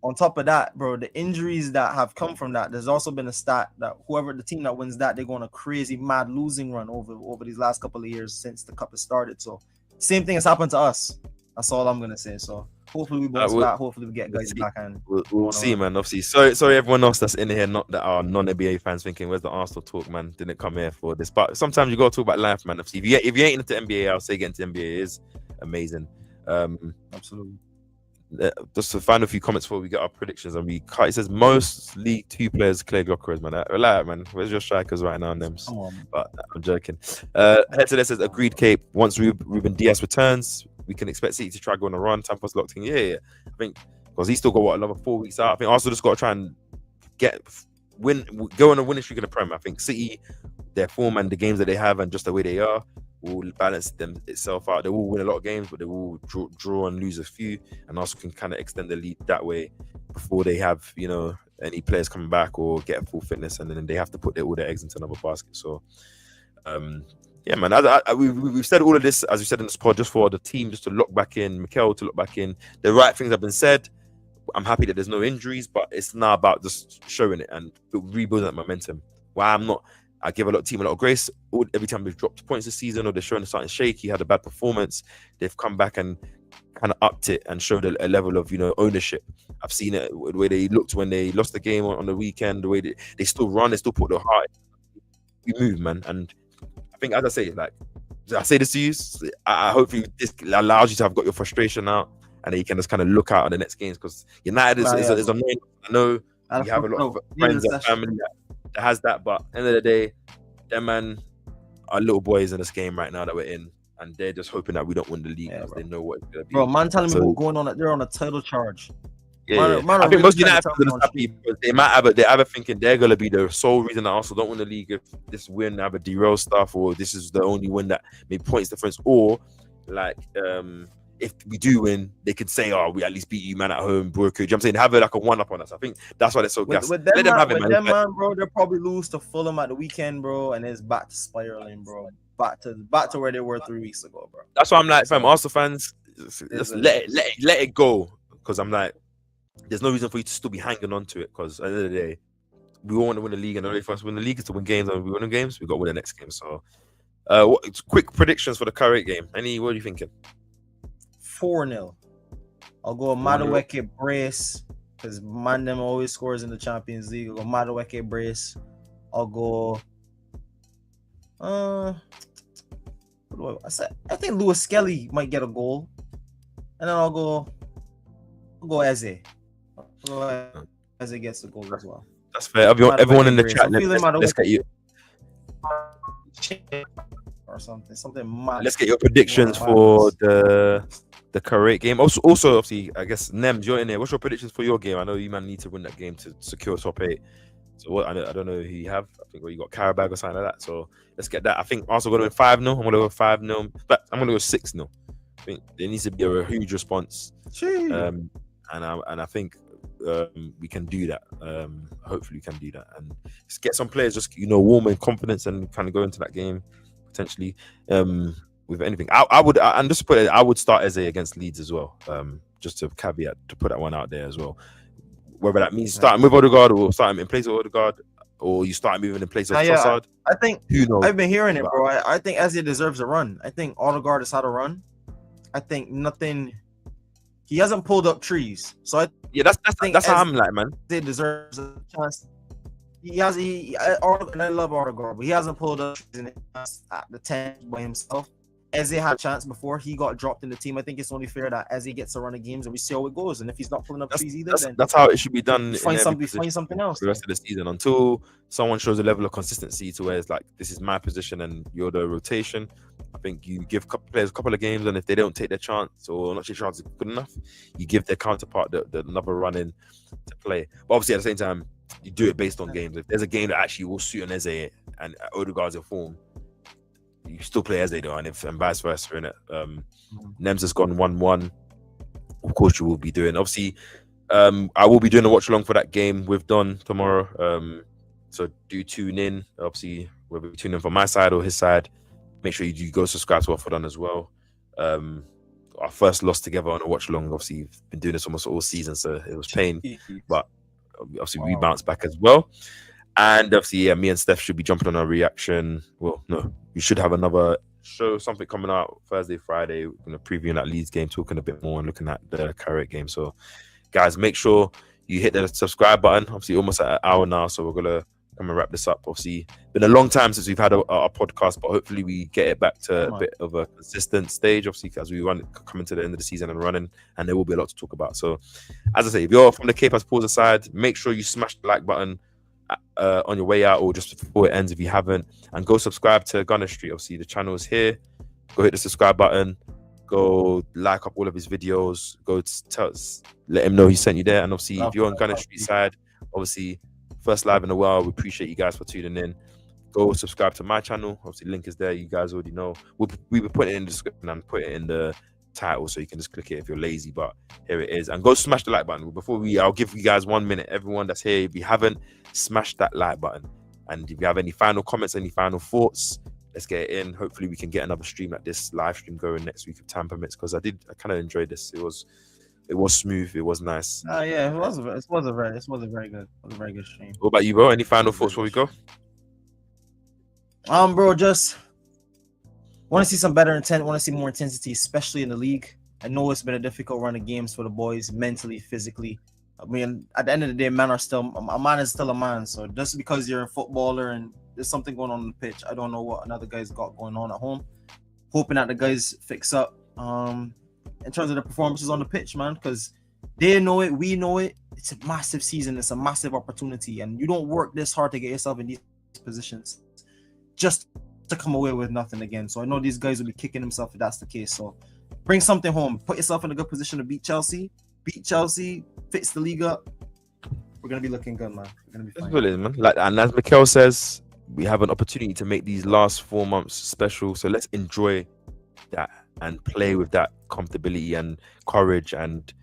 on top of that, bro, the injuries that have come from that, there's also been a stat that whoever the team that wins that, they're going on a crazy mad losing run over these last couple of years since the cup has started. So same thing has happened to us. That's all I'm gonna say. So hopefully we bounce back. Hopefully we get guys back and we'll see, man. Obviously, sorry everyone else that's in here, not that are non-NBA fans, thinking where's the Arsenal talk, man? Didn't come here for this. But sometimes you got to talk about life, man. Obviously, if you ain't into NBA, I'll say getting into NBA is amazing. Absolutely. Just to find a few comments before we get our predictions, and it says most League 2 players clear Glockers, man. Relax, man. Where's your strikers right now, Nems? Come on. But I'm joking. Head to this says agreed, Cape. Once Ruben Diaz returns, we can expect City to try go on a run. Tampa's locked in. Yeah. I think because he's still got another 4 weeks out. I think Arsenal just got to try and go on a winning streak in the Prem. I think City, their form and the games that they have and just the way they are, will balance itself out. They will win a lot of games, but they will draw and lose a few, and also can kind of extend the lead that way before they have, any players coming back or get full fitness, and then they have to put all their eggs into another basket. So, yeah, man. We've said all of this, as we said in this pod, just for the team, just to lock back in, Mikel to lock back in. The right things have been said. I'm happy that there's no injuries, but it's now about just showing it and rebuilding that momentum. I give team a lot of grace. Every time they've dropped points this season or they're showing something shaky, had a bad performance, they've come back and kind of upped it and showed a level of ownership. I've seen it the way they looked when they lost the game on the weekend, the way they still run, they still put their heart. We move, man. And I think, as I say, like I say this to you, I hopefully this allows you to have got your frustration out, and then you can just kind of look out at the next games, because United is annoying. I know you have a lot of friends and family that has that, but at the end of the day, them man are little boys in this game right now that we're in, and they're just hoping that we don't win the league because they know what it's gonna be. Bro, man, telling me we're going on. They're on a title charge. Yeah, I think most United fans are happy because they're either thinking they're gonna be the sole reason that Arsenal don't win the league if this win either derails stuff, or this is the only win that maybe points difference, or like if we do win, they could say, "Oh, we at least beat you, man, at home, bro." You know what I'm saying? Have like a one-up on us. I think that's why they're so gassed. Let them have it, man. Bro, they'll probably lose to Fulham at the weekend, bro, and it's back to spiraling, bro. Back to where they were 3 weeks ago, bro. That's why I'm like, fam, Arsenal fans, just let it go, because I'm like, there's no reason for you to still be hanging on to it, because at the end of the day, we all want to win the league, and the only way for us to win the league is to win games, and if we win the games, we got to win the next game. So, quick predictions for the Kairat game. What are you thinking? 4-0. I'll go Madueke brace, because Mandem always scores in the Champions League. I'll go Madueke brace. I'll go. I think Lewis Skelly might get a goal, and then I'll go Eze. Eze gets the goal as well. That's fair. Everyone in the chat, let's get you. Or something mad. Let's get your predictions for the Kairat game. Also, obviously, I guess Nems, you're in there. What's your predictions for your game? I know you man need to win that game to secure top 8. So what? I don't know who you have. I think you got Karabag or something like that. So let's get that. I think Arsenal going to win 5-0. I'm going to go 5-0, but I'm going to go 6-0. I think there needs to be a huge response. And I think we can do that. Hopefully, we can do that and just get some players just warm and confidence and kind of go into that game potentially with anything. I would start Eze against Leeds as well. Just to caveat, to put that one out there as well. Whether that means starting with Odegaard or starting in place of Odegaard, or you start moving in place of Trossard. I think who knows? I've been hearing it, bro. I think Eze deserves a run. I think Odegaard has had a run. I think nothing. He hasn't pulled up trees, so that's how I'm like, man. Eze deserves a chance. And I love Odegaard, but he hasn't pulled up trees at the 10 by himself. Eze had a chance before he got dropped in the team. I think it's only fair that Eze gets a run of games and we see how it goes. And if he's not pulling up trees either, then that's how it should be done. Find something else for the rest of the season until someone shows a level of consistency to where it's like, this is my position and you're the rotation. I think you give players a couple of games, and if they don't take their chance or not their chance is good enough, you give their counterpart the another run in to play. But obviously at the same time, you do it based on games. If there's a game that actually will suit an Eze and Odegaard's in form, you still play Eze though, and vice versa, innit? Nems has gone 1-1. Of course, you will be doing. Obviously, I will be doing a watch along for that game with Don tomorrow. So do tune in. Obviously, whether you tune in from my side or his side, make sure you go subscribe to what for Don as well. our first loss together on a watch along. Obviously, we've been doing this almost all season, so it was pain, but obviously we bounced back as well. And obviously, yeah, me and Steph should be jumping on our reaction. Well, no, we should have another show, something coming out Thursday, Friday. We're going to preview that Leeds game, talking a bit more and looking at the Kairat game. So, guys, make sure you hit the subscribe button. Obviously, almost at an hour now, so we're going to come and wrap this up. Obviously, been a long time since we've had a podcast, but hopefully we get it back to a bit of a consistent stage, obviously, as we coming to the end of the season and running, and there will be a lot to talk about. So, as I say, if you're from the KAPE Has Paused aside, make sure you smash the like button on your way out or just before it ends if you haven't, and go subscribe to Gunner Street. Obviously, the channel is here. Go hit the subscribe button. Go like up all of his videos. Go let him know he sent you there. And obviously, if you're on Gunner Street side, obviously, first live in a while. We appreciate you guys for tuning in. Go subscribe to my channel. Obviously, link is there. You guys already know. We will put it in the description and put it in the title, so you can just click it if you're lazy. But here it is. And go smash the like button. I'll give you guys 1 minute. Everyone that's here, if you haven't, smash that like button. And if you have any final comments, any final thoughts, let's get it in. Hopefully, we can get another stream like this, live stream going next week if time permits. Because I kind of enjoyed this. It was smooth. It was nice. Yeah, it was a very good stream. What about you, bro? Any final thoughts before we go? Bro, just want to see some better intent. Want to see more intensity, especially in the league. I know it's been a difficult run of games for the boys, mentally, physically. I mean, at the end of the day, a man is still a man. So just because you're a footballer and there's something going on the pitch, I don't know what another guy's got going on at home. Hoping that the guys fix up. In terms of the performances on the pitch, man, because they know it, we know it. It's a massive season. It's a massive opportunity, and you don't work this hard to get yourself in these positions just to come away with nothing again. So I know these guys will be kicking themselves if that's the case. So bring something home. Put yourself in a good position to beat Chelsea. Fix the league up. We're gonna be looking good, man. We're gonna be fine. Brilliant, man. Like, and as Mikel says, we have an opportunity to make these last 4 months special. So let's enjoy that and play with that comfortability and courage and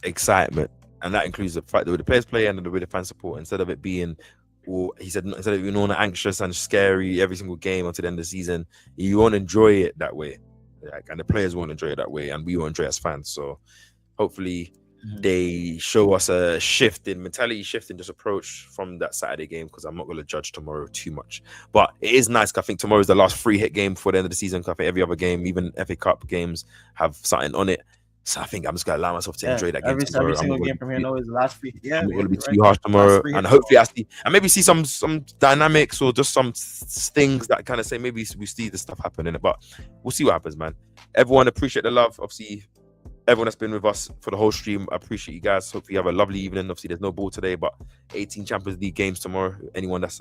excitement. And that includes the fact that with the players play and with the fan support, instead of it being, he said, instead of being all anxious and scary every single game until the end of the season, you won't enjoy it that way. And the players won't enjoy it that way, and we won't enjoy it as fans. So hopefully they show us a shift in mentality, shift in just approach from that Saturday game, because I'm not going to judge tomorrow too much. But it is nice. I think tomorrow is the last free hit game for the end of the season. I think every other game, even FA Cup games, have something on it. So I think I'm just going to allow myself to enjoy that game tomorrow. Every single game from here now is the last free. Yeah, I'm going to be too harsh tomorrow. And hopefully maybe see some dynamics or just some things that kind of say maybe we see this stuff happening. But we'll see what happens, man. Everyone, appreciate the love. Obviously, everyone that's been with us for the whole stream, I appreciate you guys. Hopefully you have a lovely evening. Obviously there's no ball today, but 18 Champions League games tomorrow. Anyone that's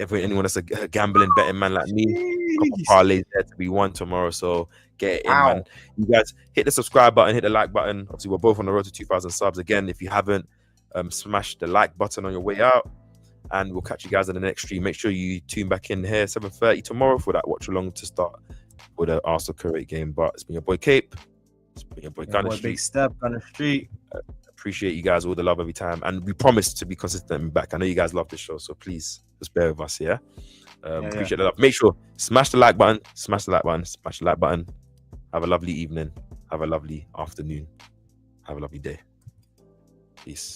a gambling betting man like me, a couple parlays there to be won tomorrow. So get it in, man. You guys hit the subscribe button, hit the like button. Obviously we're both on the road to 2,000 subs. Again, if you haven't, smash the like button on your way out, and we'll catch you guys in the next stream. Make sure you tune back in here 7:30 tomorrow for that watch along to start with the Arsenal Kairat game. But it's been your boy Cape. It's been your boy Gunner Street. Big Step, Gunner Street. Appreciate you guys, all the love every time, and we promise to be consistent and back. I know you guys love the show, so please just bear with us. Appreciate the love. Make sure smash the like button, smash the like button. Have a lovely evening, have a lovely afternoon, have a lovely day. Peace.